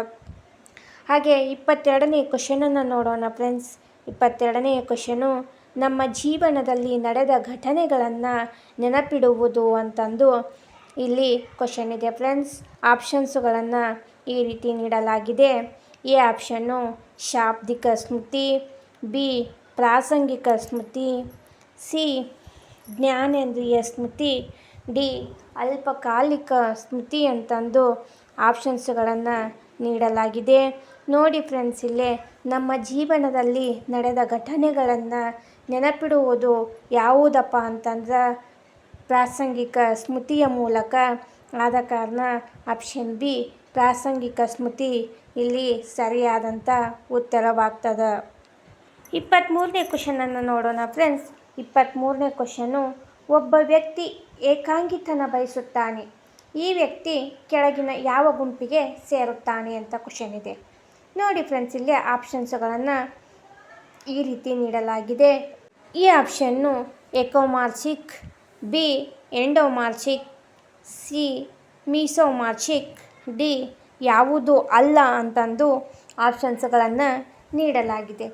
ಹಾಗೆ 22ನೇ ಕ್ವಶನನ್ನು ನೋಡೋಣ ಫ್ರೆಂಡ್ಸ್. 22ನೇ ಕ್ವಶನು ನಮ್ಮ ಜೀವನದಲ್ಲಿ ನಡೆದ ಘಟನೆಗಳನ್ನು ನೆನಪಿಡುವುದು ಅಂತಂದು ಇಲ್ಲಿ ಕ್ವಶನ್ ಇದೆ ಫ್ರೆಂಡ್ಸ್. ಆಪ್ಷನ್ಸ್ಗಳನ್ನು ಈ ರೀತಿ ನೀಡಲಾಗಿದೆ. ಎ ಆಪ್ಷನ್ನು ಶಾಬ್ದಿಕ ಸ್ಮೃತಿ, ಬಿ ಪ್ರಾಸಂಗಿಕ ಸ್ಮೃತಿ, ಸಿ ಜ್ಞಾನೇಂದ್ರಿಯ ಸ್ಮೃತಿ, ಡಿ ಅಲ್ಪಕಾಲಿಕ ಸ್ಮೃತಿ ಅಂತಂದು ಆಪ್ಷನ್ಸ್ಗಳನ್ನು ನೀಡಲಾಗಿದೆ. ನೋಡಿ ಫ್ರೆಂಡ್ಸ್, ಇಲ್ಲೇ ನಮ್ಮ ಜೀವನದಲ್ಲಿ ನಡೆದ ಘಟನೆಗಳನ್ನು ನೆನಪಿಡುವುದು ಯಾವುದಪ್ಪ ಅಂತಂದ್ರೆ ಪ್ರಾಸಂಗಿಕ ಸ್ಮೃತಿಯ ಮೂಲಕ. ಆದ ಕಾರಣ ಆಪ್ಷನ್ ಬಿ ಪ್ರಾಸಂಗಿಕ ಸ್ಮೃತಿ ಇಲ್ಲಿ ಸರಿಯಾದಂಥ ಉತ್ತರವಾಗ್ತದೆ. 23ನೇ ಕ್ವಶನನ್ನು ನೋಡೋಣ ಫ್ರೆಂಡ್ಸ್. 23ನೇ ಕ್ವಶನು ಒಬ್ಬ ವ್ಯಕ್ತಿ ಏಕಾಂಗಿತನ ಬಯಸುತ್ತಾನೆ. ಈ ವ್ಯಕ್ತಿ ಕೆಳಗಿನ ಯಾವ ಗುಂಪಿಗೆ ಸೇರುತ್ತಾನೆ ಅಂತ ಕ್ವಶನ್ ಇದೆ. ನೋಡಿ ಫ್ರೆಂಡ್ಸ್, ಇಲ್ಲಿ ಆಪ್ಷನ್ಸ್ಗಳನ್ನು ಈ ರೀತಿ ನೀಡಲಾಗಿದೆ. ಈ ಆಪ್ಷನ್ನು ಎಕೋಮಾರ್ಚಿಕ್, ಬಿ ಎಂಡೋಮಾರ್ಚಿಕ್, ಸಿ ಮೀಸೋಮಾರ್ಚಿಕ್, ಡಿ ಯಾವುದೂ ಅಲ್ಲ ಅಂತಂದು ಆಪ್ಷನ್ಸ್ಗಳನ್ನು ನೀಡಲಾಗಿದೆ.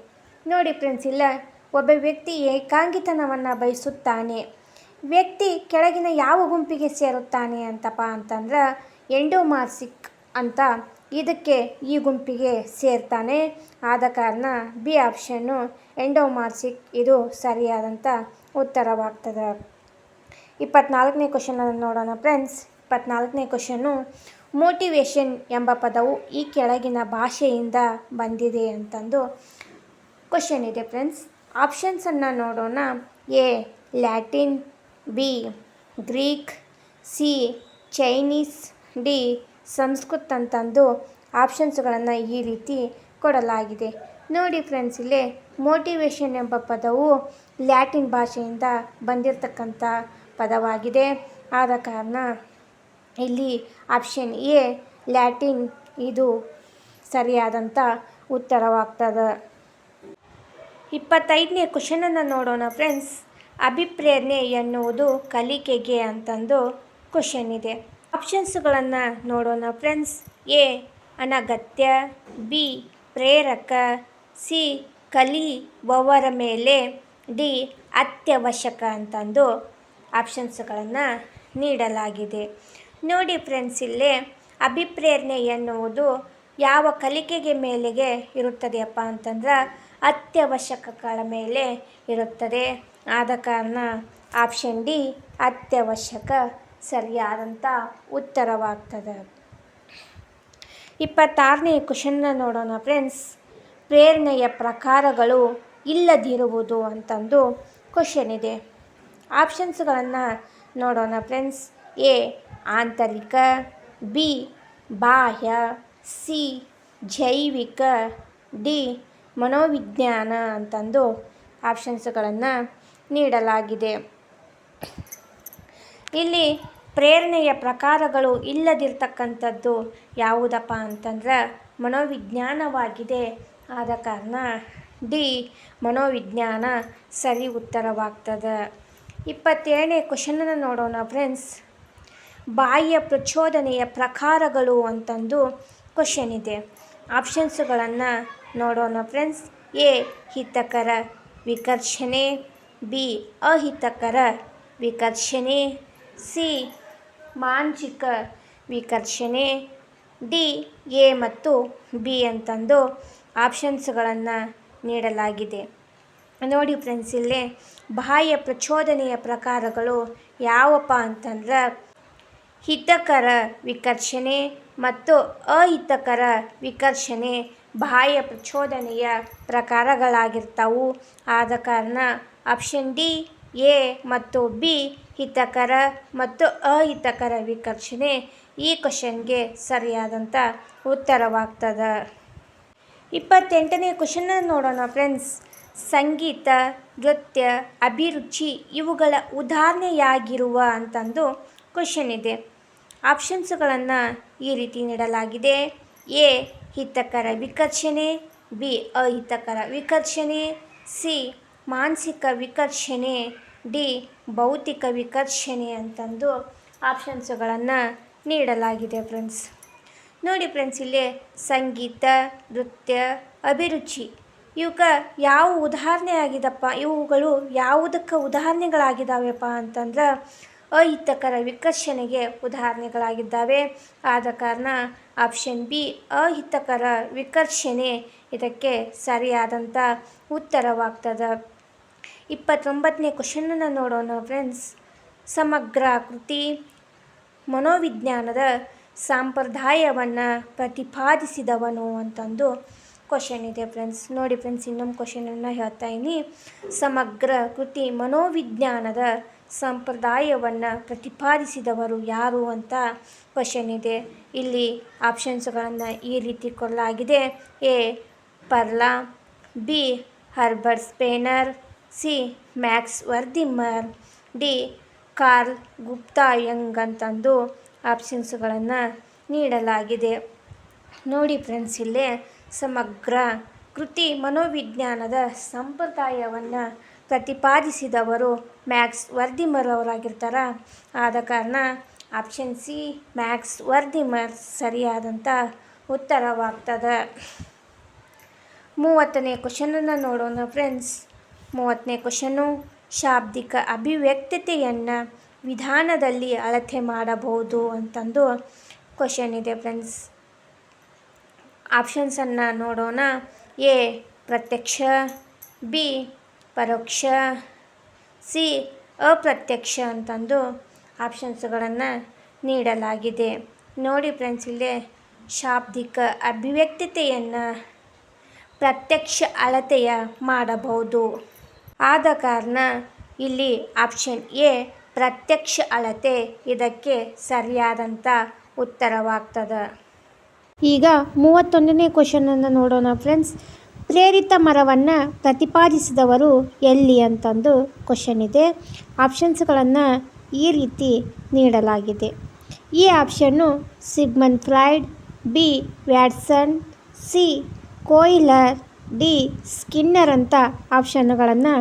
ನೋಡಿ ಫ್ರೆಂಡ್ಸ್, ಇಲ್ಲ ಒಬ್ಬ ವ್ಯಕ್ತಿ ಏಕಾಂಗಿತನವನ್ನು ಬಯಸುತ್ತಾನೆ. ವ್ಯಕ್ತಿ ಕೆಳಗಿನ ಯಾವ ಗುಂಪಿಗೆ ಸೇರುತ್ತಾನೆ ಅಂತಪ್ಪ ಅಂತಂದ್ರೆ ಎಂಡೋಮಾರ್ಚಿಕ್ ಅಂತ ಇದಕ್ಕೆ ಈ ಗುಂಪಿಗೆ ಸೇರ್ತಾನೆ. ಆದ ಕಾರಣ ಬಿ ಆಪ್ಷನ್ನು ಎಂಡೋಮಾರ್ಚಿಕ್ ಇದು ಸರಿಯಾದಂಥ ಉತ್ತರವಾಗ್ತದೆ. 24ನೇ ಕ್ವಶನನ್ನು ನೋಡೋಣ ಫ್ರೆಂಡ್ಸ್. 24ನೇ ಕ್ವಶನು ಮೋಟಿವೇಶನ್ ಎಂಬ ಪದವು ಈ ಕೆಳಗಿನ ಭಾಷೆಯಿಂದ ಬಂದಿದೆ ಅಂತಂದು ಕ್ವಶನ್ ಇದೆ ಫ್ರೆಂಡ್ಸ್. ಆಪ್ಷನ್ಸನ್ನು ನೋಡೋಣ. A Latin, B Greek, C Chinese, D Sanskrit ಅಂತಂದು ಆಪ್ಷನ್ಸ್ಗಳನ್ನು ಈ ರೀತಿ ಕೊಡಲಾಗಿದೆ. ನೋಡಿ ಫ್ರೆಂಡ್ಸ್, ಇಲ್ಲೇ ಮೋಟಿವೇಶನ್ ಎಂಬ ಪದವು ಲ್ಯಾಟಿನ್ ಭಾಷೆಯಿಂದ ಬಂದಿರತಕ್ಕಂಥ ಪದವಾಗಿದೆ. ಆದ ಕಾರಣ ಇಲ್ಲಿ ಆಪ್ಷನ್ ಎ ಲ್ಯಾಟಿನ್ ಇದು ಸರಿಯಾದಂಥ ಉತ್ತರವಾಗ್ತದೆ. 25ನೇ ಕ್ವಶನನ್ನು ನೋಡೋಣ ಫ್ರೆಂಡ್ಸ್. ಅಭಿಪ್ರೇರಣೆ ಎನ್ನುವುದು ಕಲಿಕೆಗೆ ಅಂತಂದು ಕ್ವಶನ್ ಇದೆ. ಆಪ್ಷನ್ಸ್ಗಳನ್ನು ನೋಡೋಣ ಫ್ರೆಂಡ್ಸ್. ಎ ಅನಗತ್ಯ, ಬಿ ಪ್ರೇರಕ, ಸಿ ಕಲಿಯುವವರ ಮೇಲೆ, ಡಿ ಅತ್ಯವಶ್ಯಕ ಅಂತಂದು ಆಪ್ಷನ್ಸ್ಗಳನ್ನು ನೀಡಲಾಗಿದೆ. ನೋಡಿ ಫ್ರೆಂಡ್ಸ್, ಇಲ್ಲೇ ಅಭಿಪ್ರೇರಣೆ ಎನ್ನುವುದು ಯಾವ ಕಲಿಕೆಗೆ ಮೇಲೆಗೆ ಇರುತ್ತದೆಯಪ್ಪ ಅಂತಂದ್ರೆ ಅತ್ಯವಶ್ಯಕಗಳ ಮೇಲೆ ಇರುತ್ತದೆ. ಆದ ಕಾರಣ ಆಪ್ಷನ್ ಡಿ ಅತ್ಯವಶ್ಯಕ ಸರಿಯಾದಂಥ ಉತ್ತರವಾಗ್ತದೆ. 26ನೇ ಕ್ವಶನ್ನ ನೋಡೋಣ ಫ್ರೆಂಡ್ಸ್. ಪ್ರೇರಣೆಯ ಪ್ರಕಾರಗಳು ಇಲ್ಲದಿರುವುದು ಅಂತಂದು ಕ್ವಶನ್ ಇದೆ. ಆಪ್ಷನ್ಸ್ಗಳನ್ನು ನೋಡೋಣ ಫ್ರೆಂಡ್ಸ್. ಎ ಆಂತರಿಕ, ಬಿ ಬಾಹ್ಯ, ಸಿ ಜೈವಿಕ, ಡಿ ಮನೋವಿಜ್ಞಾನ ಅಂತಂದು ಆಪ್ಷನ್ಸ್ಗಳನ್ನು ನೀಡಲಾಗಿದೆ. ಇಲ್ಲಿ ಪ್ರೇರಣೆಯ ಪ್ರಕಾರಗಳು ಇಲ್ಲದಿರ್ತಕ್ಕಂಥದ್ದು ಯಾವುದಪ್ಪ ಅಂತಂದ್ರೆ ಮನೋವಿಜ್ಞಾನವಾಗಿದೆ. ಆದ ಕಾರಣ ಡಿ ಮನೋವಿಜ್ಞಾನ ಸರಿ ಉತ್ತರವಾಗ್ತದೆ. 27ನೇ ಕ್ವಶನನ್ನು ನೋಡೋಣ ಫ್ರೆಂಡ್ಸ್. ಬಾಹ್ಯ ಪ್ರಚೋದನೆಯ ಪ್ರಕಾರಗಳು ಅಂತಂದು ಕ್ವಶನ್ ಇದೆ. ಆಪ್ಷನ್ಸ್ಗಳನ್ನು ನೋಡೋಣ ಫ್ರೆಂಡ್ಸ್. ಎ ಹಿತಕರ ವಿಕರ್ಷಣೆ, ಬಿ ಅಹಿತಕರ ವಿಕರ್ಷಣೆ, ಸಿ ಮಾನಸಿಕ ವಿಕರ್ಷಣೆ, ಡಿ ಎ ಮತ್ತು ಬಿ ಅಂತಂದು ಆಪ್ಷನ್ಸ್ಗಳನ್ನು ನೀಡಲಾಗಿದೆ. ನೋಡಿ ಫ್ರೆಂಡ್ಸ್, ಇಲ್ಲಿ ಬಾಹ್ಯ ಪ್ರಚೋದನೆಯ ಪ್ರಕಾರಗಳು ಯಾವಪ್ಪ ಅಂತಂದ್ರೆ ಹಿತಕರ ವಿಕರ್ಷಣೆ ಮತ್ತು ಅಹಿತಕರ ವಿಕರ್ಷಣೆ ಬಾಹ್ಯ ಪ್ರಚೋದನೆಯ ಪ್ರಕಾರಗಳಾಗಿರ್ತವು. ಆದ ಕಾರಣ ಆಪ್ಷನ್ ಡಿ ಎ ಮತ್ತು ಬಿ ಹಿತಕರ ಮತ್ತು ಅಹಿತಕರ ವಿಕರ್ಷಣೆ ಈ ಕ್ವಶನ್ಗೆ ಸರಿಯಾದಂಥ ಉತ್ತರವಾಗ್ತದೆ. 28ನೇ ಕ್ವಶನ್ನ ನೋಡೋಣ ಫ್ರೆಂಡ್ಸ್. ಸಂಗೀತ, ನೃತ್ಯ, ಅಭಿರುಚಿ ಇವುಗಳ ಉದಾಹರಣೆಯಾಗಿರುವ ಅಂತಂದು ಕ್ವಶನ್ ಇದೆ. ಆಪ್ಷನ್ಸ್ಗಳನ್ನು ಈ ರೀತಿ ನೀಡಲಾಗಿದೆ. ಎ ಹಿತಕರ ವಿಕರ್ಷಣೆ, ಬಿ ಅಹಿತಕರ ವಿಕರ್ಷಣೆ, ಸಿ ಮಾನಸಿಕ ವಿಕರ್ಷಣೆ, ಡಿ ಭೌತಿಕ ವಿಕರ್ಷಣೆ ಅಂತಂದು ಆಪ್ಷನ್ಸ್ಗಳನ್ನು ನೀಡಲಾಗಿದೆ ಫ್ರೆಂಡ್ಸ್. ನೋಡಿ ಫ್ರೆಂಡ್ಸ್, ಇಲ್ಲಿ ಸಂಗೀತ, ನೃತ್ಯ, ಅಭಿರುಚಿ ಇವಕ್ಕೆ ಯಾವ ಉದಾಹರಣೆ ಆಗಿದಪ್ಪ, ಇವುಗಳು ಯಾವುದಕ್ಕೆ ಉದಾಹರಣೆಗಳಾಗಿದ್ದಾವೆಪ್ಪ ಅಂತಂದ್ರೆ ಅಹಿತಕರ ವಿಕರ್ಷಣೆಗೆ ಉದಾಹರಣೆಗಳಾಗಿದ್ದಾವೆ. ಆದ ಕಾರಣ ಆಪ್ಷನ್ ಬಿ ಅಹಿತಕರ ವಿಕರ್ಷಣೆ ಇದಕ್ಕೆ ಸರಿಯಾದಂಥ ಉತ್ತರವಾಗ್ತದೆ. 29ನೇ ಕ್ವಶನನ್ನು ನೋಡೋಣ ಫ್ರೆಂಡ್ಸ್. ಸಮಗ್ರ ಕೃತಿ ಮನೋವಿಜ್ಞಾನದ ಸಂಪ್ರದಾಯವನ್ನು ಪ್ರತಿಪಾದಿಸಿದವನು ಅಂತಂದು ಕ್ವಶನ್ ಇದೆ ಫ್ರೆಂಡ್ಸ್. ನೋಡಿ ಫ್ರೆಂಡ್ಸ್, ಇನ್ನೊಂದು ಕ್ವಶನನ್ನು ಹೇಳ್ತಾ ಇದ್ದೀನಿ. ಸಮಗ್ರ ಕೃತಿ ಮನೋವಿಜ್ಞಾನದ ಸಂಪ್ರದಾಯವನ್ನು ಪ್ರತಿಪಾದಿಸಿದವರು ಯಾರು ಅಂತ ಕ್ವಶನ್ ಇದೆ. ಇಲ್ಲಿ ಆಪ್ಷನ್ಸ್ಗಳನ್ನು ಈ ರೀತಿ ಕೊಡಲಾಗಿದೆ. ಎ ಪರ್ಲಾ, B Herbert Spencer, C Max Wertheimer, D Carl ಗುಪ್ತಾಯಂಗ್ ಅಂತಂದು ಆಪ್ಷನ್ಸ್ಗಳನ್ನು ನೀಡಲಾಗಿದೆ. ನೋಡಿ ಫ್ರೆಂಡ್ಸ್, ಇಲ್ಲೇ ಸಮಗ್ರ ಕೃತಿ ಮನೋವಿಜ್ಞಾನದ ಸಂಪ್ರದಾಯವನ್ನು ಪ್ರತಿಪಾದಿಸಿದವರು ಮ್ಯಾಕ್ಸ್ ವರ್ದಿಮರ್ ಅವರಾಗಿರ್ತಾರೆ. ಆದ ಕಾರಣ ಆಪ್ಷನ್ ಸಿ ಮ್ಯಾಕ್ಸ್ ವರ್ದಿಮರ್ ಸರಿಯಾದಂಥ ಉತ್ತರವಾಗ್ತದೆ. 30ನೇ ಕ್ವಶನನ್ನು ನೋಡೋಣ ಫ್ರೆಂಡ್ಸ್. 30ನೇ ಕ್ವಶನು. ಶಾಬ್ದಿಕ ಅಭಿವ್ಯಕ್ತತೆಯನ್ನು ವಿಧಾನದಲ್ಲಿ ಅಳತೆ ಮಾಡಬಹುದು ಅಂತಂದು ಕ್ವಶನ್ ಇದೆ ಫ್ರೆಂಡ್ಸ್. ಆಪ್ಷನ್ಸನ್ನು ನೋಡೋಣ. ಎ ಪ್ರತ್ಯಕ್ಷ, ಬಿ ಪರೋಕ್ಷ, ಸಿ ಅಪ್ರತ್ಯಕ್ಷ ಅಂತಂದು ಆಪ್ಷನ್ಸ್ಗಳನ್ನು ನೀಡಲಾಗಿದೆ. ನೋಡಿ ಫ್ರೆಂಡ್ಸ್, ಇಲ್ಲೇ ಶಾಬ್ದಿಕ ಅಭಿವ್ಯಕ್ತತೆಯನ್ನು ಪ್ರತ್ಯಕ್ಷ ಅಳತೆಯ ಮಾಡಬಹುದು. ಆದ ಕಾರಣ ಇಲ್ಲಿ ಆಪ್ಷನ್ ಎ ಪ್ರತ್ಯಕ್ಷ ಅಳತೆ ಇದಕ್ಕೆ ಸರಿಯಾದಂಥ ಉತ್ತರವಾಗ್ತದೆ. ಈಗ 31ನೇ ಕ್ವಶನನ್ನು ನೋಡೋಣ ಫ್ರೆಂಡ್ಸ್. ಪ್ರೇರಿತ ಮರವನ್ನು ಪ್ರತಿಪಾದಿಸಿದವರು ಎಲ್ಲಿ ಅಂತಂದು ಕ್ವಶನ್ ಇದೆ. ಆಪ್ಷನ್ಸ್ಗಳನ್ನು ಈ ರೀತಿ ನೀಡಲಾಗಿದೆ. ಈ option Sigmund Freud, B Watson, C Kohler, D Skinner ಅಂತ ಆಪ್ಷನ್ಗಳನ್ನು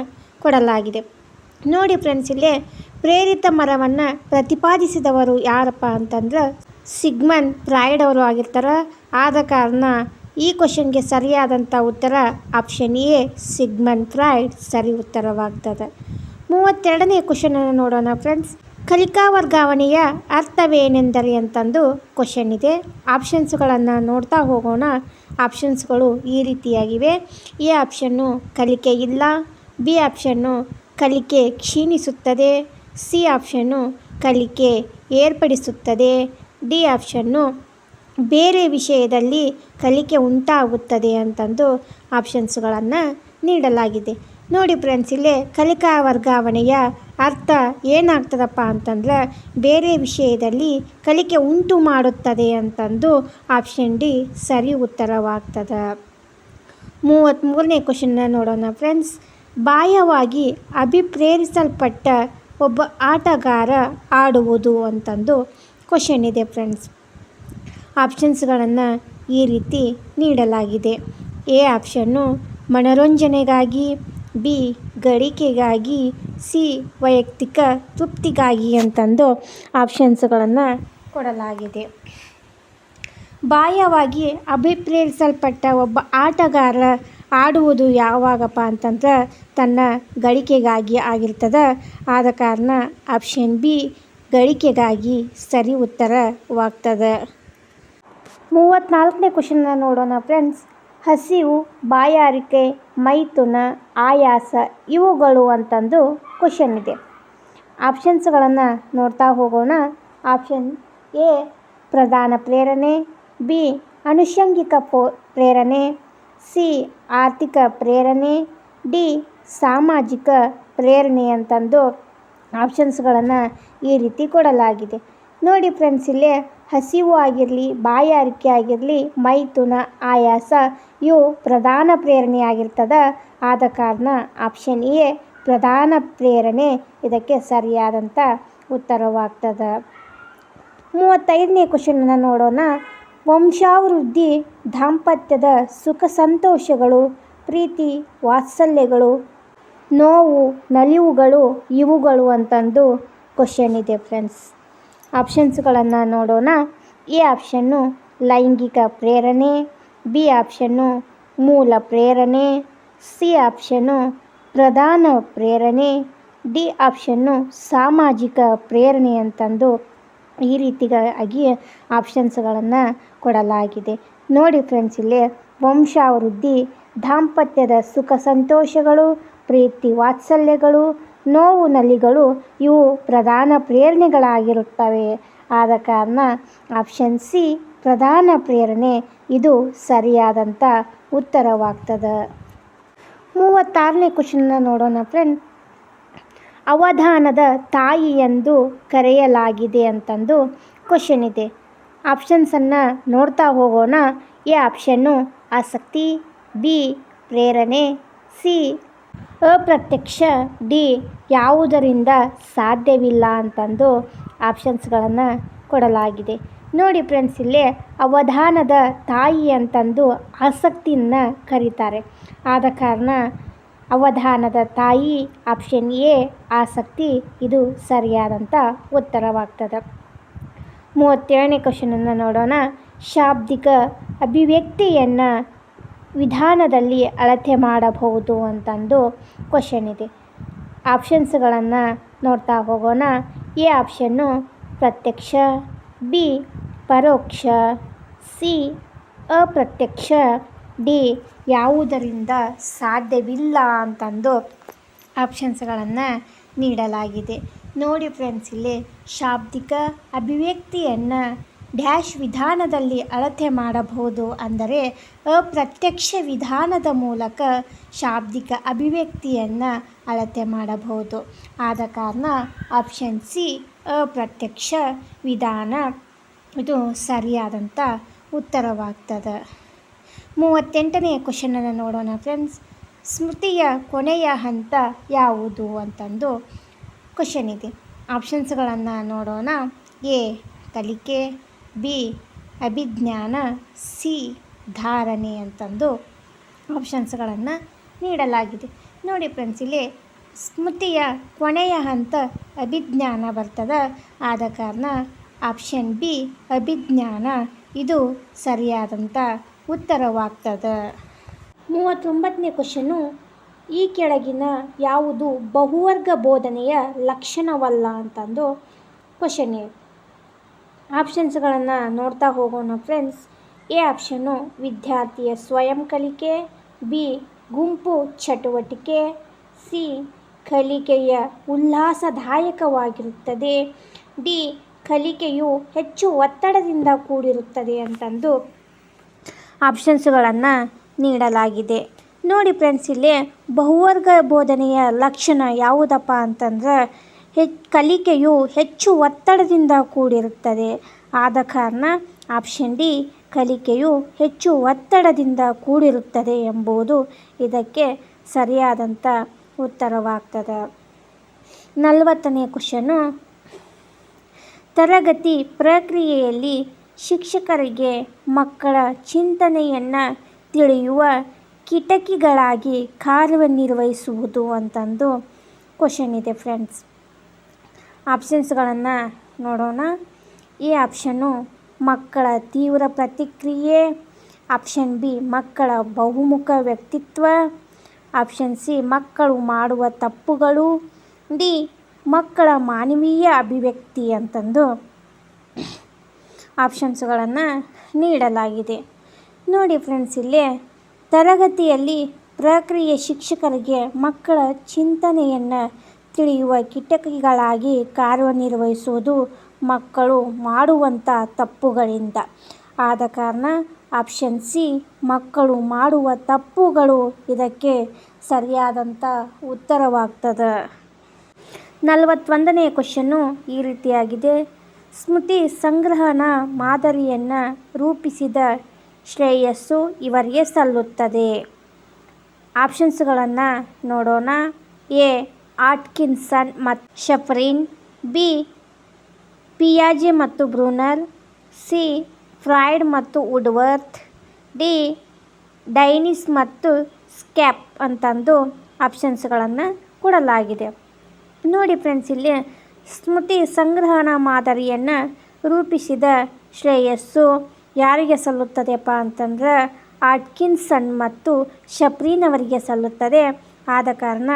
ಕೊಡಲಾಗಿದೆ. ನೋಡಿ ಫ್ರೆಂಡ್ಸ್, ಇಲ್ಲೇ ಪ್ರೇರಿತ ಮರವನ್ನು ಪ್ರತಿಪಾದಿಸಿದವರು ಯಾರಪ್ಪ ಅಂತಂದ್ರೆ ಸಿಗ್ಮಂಡ್ ಫ್ರಾಯ್ಡ್ ಅವರು ಆಗಿರ್ತಾರೆ. ಆದ ಕಾರಣ ಈ ಕ್ವಶನ್ಗೆ ಸರಿಯಾದಂಥ ಉತ್ತರ ಆಪ್ಷನ್ ಎ ಸಿಗ್ಮಂಡ್ ಫ್ರಾಯ್ಡ್ ಸರಿ ಉತ್ತರವಾಗ್ತದೆ. 32ನೇ ಕ್ವಶನನ್ನು ನೋಡೋಣ ಫ್ರೆಂಡ್ಸ್. ಕಲಿಕಾ ವರ್ಗಾವಣೆಯ ಅರ್ಥವೇನೆಂದರೆ ಅಂತಂದು ಕ್ವಶನ್ ಇದೆ. ಆಪ್ಷನ್ಸ್ಗಳನ್ನು ನೋಡ್ತಾ ಹೋಗೋಣ. ಆಪ್ಷನ್ಸ್ಗಳು ಈ ರೀತಿಯಾಗಿವೆ. ಎ ಆಪ್ಷನ್ನು ಕಲಿಕೆ ಇಲ್ಲ, ಬಿ ಆಪ್ಷನ್ನು ಕಲಿಕೆ ಕ್ಷೀಣಿಸುತ್ತದೆ, ಸಿ ಆಪ್ಷನ್ನು ಕಲಿಕೆ ಏರ್ಪಡಿಸುತ್ತದೆ, ಡಿ ಆಪ್ಷನ್ನು ಬೇರೆ ವಿಷಯದಲ್ಲಿ ಕಲಿಕೆ ಉಂಟಾಗುತ್ತದೆ ಅಂತಂದು ಆಪ್ಷನ್ಸ್ಗಳನ್ನು ನೀಡಲಾಗಿದೆ. ನೋಡಿ ಫ್ರೆಂಡ್ಸ್, ಇಲ್ಲೇ ಕಲಿಕಾ ವರ್ಗಾವಣೆಯ ಅರ್ಥ ಏನಾಗ್ತದಪ್ಪ ಅಂತಂದ್ರೆ ಬೇರೆ ವಿಷಯದಲ್ಲಿ ಕಲಿಕೆ ಉಂಟು ಮಾಡುತ್ತದೆ ಅಂತಂದು ಆಪ್ಷನ್ ಡಿ ಸರಿ ಉತ್ತರವಾಗ್ತದೆ. 33ನೇ ಕ್ವಶನ್ನ ನೋಡೋಣ ಫ್ರೆಂಡ್ಸ್. ಬಾಹ್ಯವಾಗಿ ಅಭಿಪ್ರೇರಿಸಲ್ಪಟ್ಟ ಒಬ್ಬ ಆಟಗಾರ ಆಡುವುದು ಅಂತಂದು ಕ್ವಶನ್ ಇದೆ ಫ್ರೆಂಡ್ಸ್. ಆಪ್ಷನ್ಸ್ಗಳನ್ನು ಈ ರೀತಿ ನೀಡಲಾಗಿದೆ. ಎ ಆಪ್ಷನ್ನು ಮನೋರಂಜನೆಗಾಗಿ, ಬಿ ಗಳಿಕೆಗಾಗಿ, ಸಿ ವೈಯಕ್ತಿಕ ತೃಪ್ತಿಗಾಗಿ ಅಂತಂದು ಆಪ್ಷನ್ಸ್ಗಳನ್ನು ಕೊಡಲಾಗಿದೆ. ಬಾಹ್ಯವಾಗಿ ಅಭಿಪ್ರೇರಿಸಲ್ಪಟ್ಟ ಒಬ್ಬ ಆಟಗಾರ ಆಡುವುದು ಯಾವಾಗಪ್ಪ ಅಂತಂದ್ರೆ ತನ್ನ ಗಳಿಕೆಗಾಗಿ ಆಗಿರ್ತದೆ. ಆದ ಕಾರಣ ಆಪ್ಷನ್ ಬಿ ಗಳಿಕೆಗಾಗಿ ಸರಿ ಉತ್ತರವಾಗ್ತದೆ. 34ನೇ ಕ್ವಶನ್ನ ನೋಡೋಣ ಫ್ರೆಂಡ್ಸ್. ಹಸಿವು, ಬಾಯಾರಿಕೆ, ಮೈಥುನ, ಆಯಾಸ ಇವುಗಳು ಅಂತಂದು ಕ್ವಶನ್ ಇದೆ. ಆಪ್ಷನ್ಸ್ಗಳನ್ನು ನೋಡ್ತಾ ಹೋಗೋಣ. ಆಪ್ಷನ್ ಎ ಪ್ರಧಾನ ಪ್ರೇರಣೆ, ಬಿ ಅನುಷಂಗಿಕ ಪ್ರೇರಣೆ, ಸಿ ಆರ್ಥಿಕ ಪ್ರೇರಣೆ, ಡಿ ಸಾಮಾಜಿಕ ಪ್ರೇರಣೆ ಅಂತಂದು ಆಪ್ಷನ್ಸ್ಗಳನ್ನು ಈ ರೀತಿ ಕೊಡಲಾಗಿದೆ. ನೋಡಿ ಫ್ರೆಂಡ್ಸ್, ಇಲ್ಲೇ ಹಸಿವು ಆಗಿರಲಿ, ಬಾಯಾರಿಕೆ ಆಗಿರಲಿ, ಮೈಥುನ, ಆಯಾಸ ಇವು ಪ್ರಧಾನ ಪ್ರೇರಣೆ ಆಗಿರ್ತದೆ. ಆದ ಕಾರಣ ಆಪ್ಷನ್ ಎ ಪ್ರಧಾನ ಪ್ರೇರಣೆ ಇದಕ್ಕೆ ಸರಿಯಾದಂಥ ಉತ್ತರವಾಗ್ತದೆ. 35ನೇ ಕ್ವಶನನ್ನು ನೋಡೋಣ. ವಂಶಾಭಿವೃದ್ಧಿ, ದಾಂಪತ್ಯದ ಸುಖ ಸಂತೋಷಗಳು, ಪ್ರೀತಿ ವಾತ್ಸಲ್ಯಗಳು, ನೋವು ನಲಿವುಗಳು ಇವುಗಳು ಅಂತಂದು ಕ್ವಶನ್ ಇದೆ ಫ್ರೆಂಡ್ಸ್. ಆಪ್ಷನ್ಸ್ಗಳನ್ನು ನೋಡೋಣ. ಎ ಆಪ್ಷನ್ನು ಲೈಂಗಿಕ ಪ್ರೇರಣೆ, ಬಿ ಆಪ್ಷನ್ನು ಮೂಲ ಪ್ರೇರಣೆ, ಸಿ ಆಪ್ಷನ್ನು ಪ್ರಧಾನ ಪ್ರೇರಣೆ, ಡಿ ಆಪ್ಷನ್ನು ಸಾಮಾಜಿಕ ಪ್ರೇರಣೆ ಅಂತಂದು ಈ ರೀತಿಯಾಗಿ ಆಪ್ಷನ್ಸ್ಗಳನ್ನು ಕೊಡಲಾಗಿದೆ. ನೋಡಿ ಫ್ರೆಂಡ್ಸ್, ಇಲ್ಲಿ ವಂಶಾಭಿವೃದ್ಧಿ, ದಾಂಪತ್ಯದ ಸುಖ ಸಂತೋಷಗಳು, ಪ್ರೀತಿ ವಾತ್ಸಲ್ಯಗಳು, ನೋವು ನಲಿಗಳು ಇವು ಪ್ರಧಾನ ಪ್ರೇರಣೆಗಳಾಗಿರುತ್ತವೆ. ಆದ ಕಾರಣ ಆಪ್ಷನ್ ಸಿ ಪ್ರಧಾನ ಪ್ರೇರಣೆ ಇದು ಸರಿಯಾದಂಥ ಉತ್ತರವಾಗ್ತದೆ. 36ನೇ ಕ್ವಶನ್ನ ನೋಡೋಣ ಫ್ರೆಂಡ್. ಅವಧಾನದ ತಾಯಿ ಎಂದು ಕರೆಯಲಾಗಿದೆ ಅಂತಂದು ಕ್ವಶನ್ ಇದೆ. ಆಪ್ಷನ್ಸನ್ನು ನೋಡ್ತಾ ಹೋಗೋಣ. ಎ ಆಪ್ಷನ್ನು ಆಸಕ್ತಿ, ಬಿ ಪ್ರೇರಣೆ, ಸಿ ಅಪ್ರತ್ಯಕ್ಷ, ಡಿ ಯಾವುದರಿಂದ ಸಾಧ್ಯವಿಲ್ಲ ಅಂತಂದು ಆಪ್ಷನ್ಸ್ಗಳನ್ನು ಕೊಡಲಾಗಿದೆ. ನೋಡಿ ಫ್ರೆಂಡ್ಸ್, ಇಲ್ಲೇ ಅವಧಾನದ ತಾಯಿ ಅಂತಂದು ಆಸಕ್ತಿಯನ್ನು ಕರೀತಾರೆ. ಆದ ಕಾರಣ ಅವಧಾನದ ತಾಯಿ ಆಪ್ಷನ್ ಎ ಆಸಕ್ತಿ ಇದು ಸರಿಯಾದಂಥ ಉತ್ತರವಾಗ್ತದೆ. 37ನೇ ಕ್ವಶನನ್ನು ನೋಡೋಣ. ಶಾಬ್ದಿಕ ಅಭಿವ್ಯಕ್ತಿಯನ್ನು ವಿಧಾನದಲ್ಲಿ ಅಳತೆ ಮಾಡಬಹುದು ಅಂತಂದು ಕ್ವಶನ್ ಇದೆ. ಆಪ್ಷನ್ಸ್ಗಳನ್ನು ನೋಡ್ತಾ ಹೋಗೋಣ. ಎ ಆಪ್ಷನ್ನು ಪ್ರತ್ಯಕ್ಷ, ಬಿ ಪರೋಕ್ಷ, ಸಿ ಅಪ್ರತ್ಯಕ್ಷ, ಡಿ ಯಾವುದರಿಂದ ಸಾಧ್ಯವಿಲ್ಲ ಅಂತಂದು ಆಪ್ಷನ್ಸ್ಗಳನ್ನು ನೀಡಲಾಗಿದೆ. ನೋಡಿ ಫ್ರೆಂಡ್ಸ್, ಇಲ್ಲಿ ಶಾಬ್ದಿಕ ಅಭಿವ್ಯಕ್ತಿಯನ್ನು ಡ್ಯಾಶ್ ವಿಧಾನದಲ್ಲಿ ಅಳತೆ ಮಾಡಬಹುದು ಅಂದರೆ ಅಪ್ರತ್ಯಕ್ಷ ವಿಧಾನದ ಮೂಲಕ ಶಾಬ್ದಿಕ ಅಭಿವ್ಯಕ್ತಿಯನ್ನು ಅಳತೆ ಮಾಡಬಹುದು. ಆದ ಕಾರಣ ಆಪ್ಷನ್ ಸಿ ಅಪ್ರತ್ಯಕ್ಷ ವಿಧಾನ ಇದು ಸರಿಯಾದಂಥ ಉತ್ತರವಾಗ್ತದೆ. 38ನೇ ಕ್ವಶನನ್ನು ನೋಡೋಣ ಫ್ರೆಂಡ್ಸ್. ಸ್ಮೃತಿಯ ಕೊನೆಯ ಹಂತ ಯಾವುದು ಅಂತಂದು ಕ್ವಶನ್ ಇದೆ. ಆಪ್ಷನ್ಸ್ಗಳನ್ನು ನೋಡೋಣ. ಎ ಕಲಿಕೆ, ಬಿ ಅಭಿಜ್ಞಾನ, ಸಿ ಧಾರಣೆ ಅಂತಂದು ಆಪ್ಷನ್ಸ್ಗಳನ್ನು ನೀಡಲಾಗಿದೆ. ನೋಡಿ ಫ್ರೆಂಡ್ಸ್, ಇಲ್ಲಿ ಸ್ಮೃತಿಯ ಕೊನೆಯ ಹಂತ ಅಭಿಜ್ಞಾನ ಬರ್ತದೆ. ಆದ ಕಾರಣ ಆಪ್ಷನ್ ಬಿ ಅಭಿಜ್ಞಾನ ಇದು ಸರಿಯಾದಂಥ ಉತ್ತರವಾಗ್ತದೆ. 39ನೇ ಕ್ವಶನು. ಈ ಕೆಳಗಿನ ಯಾವುದು ಬಹುವರ್ಗ ಬೋಧನೆಯ ಲಕ್ಷಣವಲ್ಲ ಅಂತಂದು ಕ್ವಶನ್ ಆಪ್ಷನ್ಸ್ಗಳನ್ನು ನೋಡ್ತಾ ಹೋಗೋಣ ಫ್ರೆಂಡ್ಸ್. ಎ ಆಪ್ಷನ್ನು ವಿದ್ಯಾರ್ಥಿಯ ಸ್ವಯಂ ಕಲಿಕೆ, ಬಿ ಗುಂಪು ಚಟುವಟಿಕೆ, ಸಿ ಕಲಿಕೆಯ ಉಲ್ಲಾಸದಾಯಕವಾಗಿರುತ್ತದೆ, ಡಿ ಕಲಿಕೆಯು ಹೆಚ್ಚು ಒತ್ತಡದಿಂದ ಕೂಡಿರುತ್ತದೆ ಅಂತಂದು ಆಪ್ಷನ್ಸ್ಗಳನ್ನು ನೀಡಲಾಗಿದೆ. ನೋಡಿ ಫ್ರೆಂಡ್ಸ್, ಇಲ್ಲಿ ಬಹುವರ್ಗ ಬೋಧನೆಯ ಲಕ್ಷಣ ಯಾವುದಪ್ಪ ಅಂತಂದ್ರೆ ಕಲಿಕೆಯು ಹೆಚ್ಚು ಒತ್ತಡದಿಂದ ಕೂಡಿರುತ್ತದೆ. ಆದ ಕಾರಣ ಆಪ್ಷನ್ ಡಿ ಕಲಿಕೆಯು ಹೆಚ್ಚು ಒತ್ತಡದಿಂದ ಕೂಡಿರುತ್ತದೆ ಎಂಬುದು ಇದಕ್ಕೆ ಸರಿಯಾದಂಥ ಉತ್ತರವಾಗ್ತದೆ. 40ನೇ ಕ್ವಶನ್ನು, ತರಗತಿ ಪ್ರಕ್ರಿಯೆಯಲ್ಲಿ ಶಿಕ್ಷಕರಿಗೆ ಮಕ್ಕಳ ಚಿಂತನೆಯನ್ನು ತಿಳಿಯುವ ಕಿಟಕಿಗಳಾಗಿ ಕಾರ್ಯನಿರ್ವಹಿಸುವುದು ಅಂತಂದು ಕ್ವಶನ್ ಇದೆ ಫ್ರೆಂಡ್ಸ್. ಆಪ್ಷನ್ಸ್ಗಳನ್ನು ನೋಡೋಣ. ಎ ಆಪ್ಷನ್ನು ಮಕ್ಕಳ ತೀವ್ರ ಪ್ರತಿಕ್ರಿಯೆ, ಆಪ್ಷನ್ ಬಿ ಮಕ್ಕಳ ಬಹುಮುಖ ವ್ಯಕ್ತಿತ್ವ, ಆಪ್ಷನ್ ಸಿ ಮಕ್ಕಳು ಮಾಡುವ ತಪ್ಪುಗಳು, ಡಿ ಮಕ್ಕಳ ಮಾನವೀಯ ಅಭಿವ್ಯಕ್ತಿ ಅಂತಂದು ಆಪ್ಷನ್ಸ್ಗಳನ್ನು ನೀಡಲಾಗಿದೆ. ನೋಡಿ ಫ್ರೆಂಡ್ಸ್, ಇಲ್ಲಿ ತರಗತಿಯಲ್ಲಿ ಪ್ರಕ್ರಿಯೆ ಶಿಕ್ಷಕರಿಗೆ ಮಕ್ಕಳ ಚಿಂತನೆಯನ್ನು ತಿಳಿಯುವ ಕಿಟಕಿಗಳಾಗಿ ಕಾರ್ಯನಿರ್ವಹಿಸುವುದು ಮಕ್ಕಳು ಮಾಡುವಂಥ ತಪ್ಪುಗಳಿಂದ. ಆದ ಕಾರಣ ಆಪ್ಷನ್ ಸಿ ಮಕ್ಕಳು ಮಾಡುವ ತಪ್ಪುಗಳು ಇದಕ್ಕೆ ಸರಿಯಾದಂಥ ಉತ್ತರವಾಗ್ತದೆ. 41ನೇ ಕ್ವಶನ್ನು ಈ ರೀತಿಯಾಗಿದೆ. ಸ್ಮೃತಿ ಸಂಗ್ರಹಣಾ ಮಾದರಿಯನ್ನು ರೂಪಿಸಿದ ಶ್ರೇಯಸ್ಸು ಇವರಿಗೆ ಸಲ್ಲುತ್ತದೆ. ಆಪ್ಷನ್ಸ್ಗಳನ್ನು ನೋಡೋಣ. ಎ ಆಟ್ಕಿನ್ಸನ್ ಮತ್ತು ಶಫ್ರಿನ್, ಬಿ ಪಿಯಾಜೆ ಮತ್ತು ಬ್ರೂನರ್, ಸಿ ಫ್ರಾಯ್ಡ್ ಮತ್ತು ವುಡ್ವರ್ತ್, ಡಿ ಡೈನಿಸ್ ಮತ್ತು ಸ್ಕ್ಯಾಪ್ ಅಂತಂದು ಆಪ್ಷನ್ಸ್ಗಳನ್ನು ಕೊಡಲಾಗಿದೆ. ನೋಡಿ ಫ್ರೆಂಡ್ಸ್, ಇಲ್ಲಿ ಸ್ಮೃತಿ ಸಂಗ್ರಹಣಾ ಮಾದರಿಯನ್ನು ರೂಪಿಸಿದ ಶ್ರೇಯಸ್ಸು ಯಾರಿಗೆ ಸಲ್ಲುತ್ತದೆಪ್ಪ ಅಂತಂದ್ರೆ ಆಟ್ಕಿನ್ಸನ್ ಮತ್ತು ಶಫ್ರಿನ್ ಅವರಿಗೆ ಸಲ್ಲುತ್ತದೆ. ಆದ ಕಾರಣ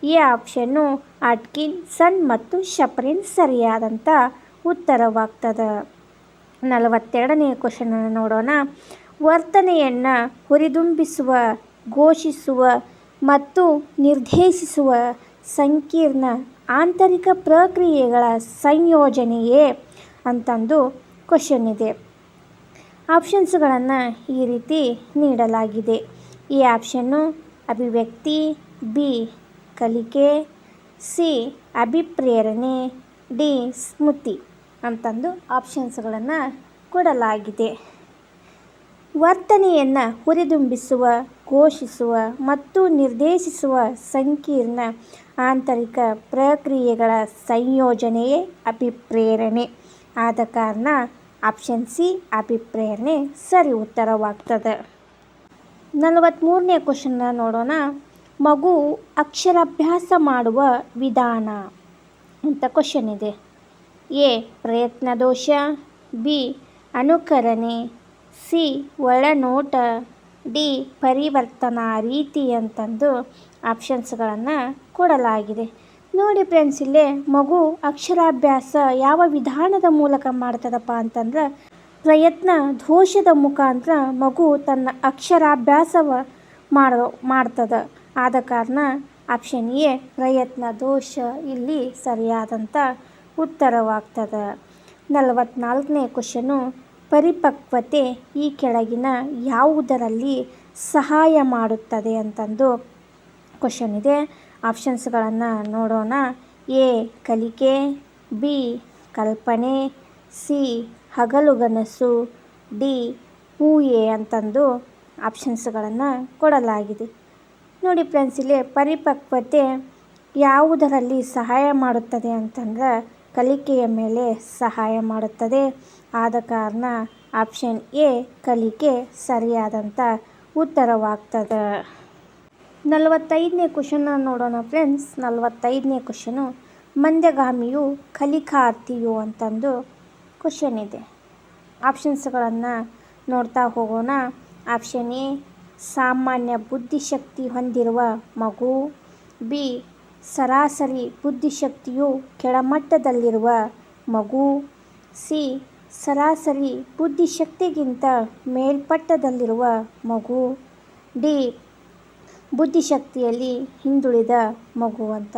ಈ ಆಪ್ಷನ್ನು ಆಟ್ಕಿನ್ಸನ್ ಮತ್ತು ಶಫ್ರಿನ್ ಸರಿಯಾದಂಥ ಉತ್ತರವಾಗ್ತದೆ. 42ನೇ ಕ್ವಶನನ್ನು ನೋಡೋಣ. ವರ್ತನೆಯನ್ನು ಹುರಿದುಂಬಿಸುವ, ಘೋಷಿಸುವ ಮತ್ತು ನಿರ್ದೇಶಿಸುವ ಸಂಕೀರ್ಣ ಆಂತರಿಕ ಪ್ರಕ್ರಿಯೆಗಳ ಸಂಯೋಜನೆಯೇ ಅಂತಂದು ಕ್ವಶನ್ ಇದೆ. ಆಪ್ಷನ್ಸ್ಗಳನ್ನು ಈ ರೀತಿ ನೀಡಲಾಗಿದೆ. ಈ ಆಪ್ಷನ್ನು ಅಭಿವ್ಯಕ್ತಿ, ಬಿ ಕಲಿಕೆ, ಸಿ ಅಭಿಪ್ರೇರಣೆ, ಡಿ ಸ್ಮೃತಿ ಅಂತಂದು ಆಪ್ಷನ್ಸ್ಗಳನ್ನು ಕೊಡಲಾಗಿದೆ. ವರ್ತನೆಯನ್ನು ಹುರಿದುಂಬಿಸುವ, ಘೋಷಿಸುವ ಮತ್ತು ನಿರ್ದೇಶಿಸುವ ಸಂಕೀರ್ಣ ಆಂತರಿಕ ಪ್ರಕ್ರಿಯೆಗಳ ಸಂಯೋಜನೆಯೇ ಅಭಿಪ್ರೇರಣೆ. ಆದ ಕಾರಣ ಆಪ್ಷನ್ ಸಿ ಅಭಿಪ್ರೇರಣೆ ಸರಿ ಉತ್ತರವಾಗ್ತದೆ. 43ನೇ ಕ್ವಶನ್ನ ನೋಡೋಣ. ಮಗು ಅಕ್ಷರಾಭ್ಯಾಸ ಮಾಡುವ ವಿಧಾನ ಅಂತ ಕ್ವಶನ್ ಇದೆ. ಎ ಪ್ರಯತ್ನ ದೋಷ, ಬಿ ಅನುಕರಣೆ, ಸಿ ಒಳನೋಟ, ಡಿ ಪರಿವರ್ತನಾ ರೀತಿ ಅಂತಂದು ಆಪ್ಷನ್ಸ್ಗಳನ್ನು ಕೊಡಲಾಗಿದೆ. ನೋಡಿ ಫ್ರೆಂಡ್ಸ್, ಇಲ್ಲೇ ಮಗು ಅಕ್ಷರಾಭ್ಯಾಸ ಯಾವ ವಿಧಾನದ ಮೂಲಕ ಮಾಡ್ತದಪ್ಪ ಅಂತಂದ್ರೆ ಪ್ರಯತ್ನ ದೋಷದ ಮುಖಾಂತರ ಮಗು ತನ್ನ ಅಕ್ಷರಾಭ್ಯಾಸವ ಮಾಡ್ತದೆ. ಆದ ಕಾರಣ ಆಪ್ಷನ್ ಎ ಪ್ರಯತ್ನ ದೋಷ ಇಲ್ಲಿ ಸರಿಯಾದಂಥ ಉತ್ತರವಾಗ್ತದೆ. 44ನೇ ಕ್ವಶನು, ಪರಿಪಕ್ವತೆ ಈ ಕೆಳಗಿನ ಯಾವುದರಲ್ಲಿ ಸಹಾಯ ಮಾಡುತ್ತದೆ ಅಂತಂದು ಕ್ವಶನ್ ಇದೆ. ಆಪ್ಷನ್ಸ್ಗಳನ್ನು ನೋಡೋಣ. ಎ ಕಲಿಕೆ, ಬಿ ಕಲ್ಪನೆ, ಸಿ ಹಗಲುಗನಸು, ಡಿ ಊಹೆ ಅಂತಂದು ಆಪ್ಷನ್ಸ್ಗಳನ್ನು ಕೊಡಲಾಗಿದೆ. ನೋಡಿ ಫ್ರೆಂಡ್ಸ್, ಇಲ್ಲಿ ಪರಿಪಕ್ವತೆ ಯಾವುದರಲ್ಲಿ ಸಹಾಯ ಮಾಡುತ್ತದೆ ಅಂತಂದ್ರೆ ಕಲಿಕೆಯ ಮೇಲೆ ಸಹಾಯ ಮಾಡುತ್ತದೆ. ಆದ ಕಾರಣ ಆಪ್ಷನ್ ಎ ಕಲಿಕೆ ಸರಿಯಾದಂಥ ಉತ್ತರವಾಗ್ತದೆ. 45ನೇ ಕ್ವಶನ್ನ ನೋಡೋಣ ಫ್ರೆಂಡ್ಸ್. 45ನೇ ಕ್ವಶನು, ಮಂದಗಾಮಿಯು ಕಲಿಕಾರ್ಥಿಯು ಅಂತಂದು ಕ್ವಶನ್ ಇದೆ. ಆಪ್ಷನ್ಸ್ಗಳನ್ನು ನೋಡ್ತಾ ಹೋಗೋಣ. ಆಪ್ಷನ್ ಎ ಸಾಮಾನ್ಯ ಬುದ್ಧಿಶಕ್ತಿ ಹೊಂದಿರುವ ಮಗು, ಬಿ ಸರಾಸರಿ ಬುದ್ಧಿಶಕ್ತಿಯು ಕೆಳಮಟ್ಟದಲ್ಲಿರುವ ಮಗು. ಸಿ. ಸರಾಸರಿ ಬುದ್ಧಿಶಕ್ತಿಗಿಂತ ಮೇಲ್ಪಟ್ಟದಲ್ಲಿರುವ ಮಗು. ಡಿ. ಬುದ್ಧಿಶಕ್ತಿಯಲ್ಲಿ ಹಿಂದುಳಿದ ಮಗು ಅಂತ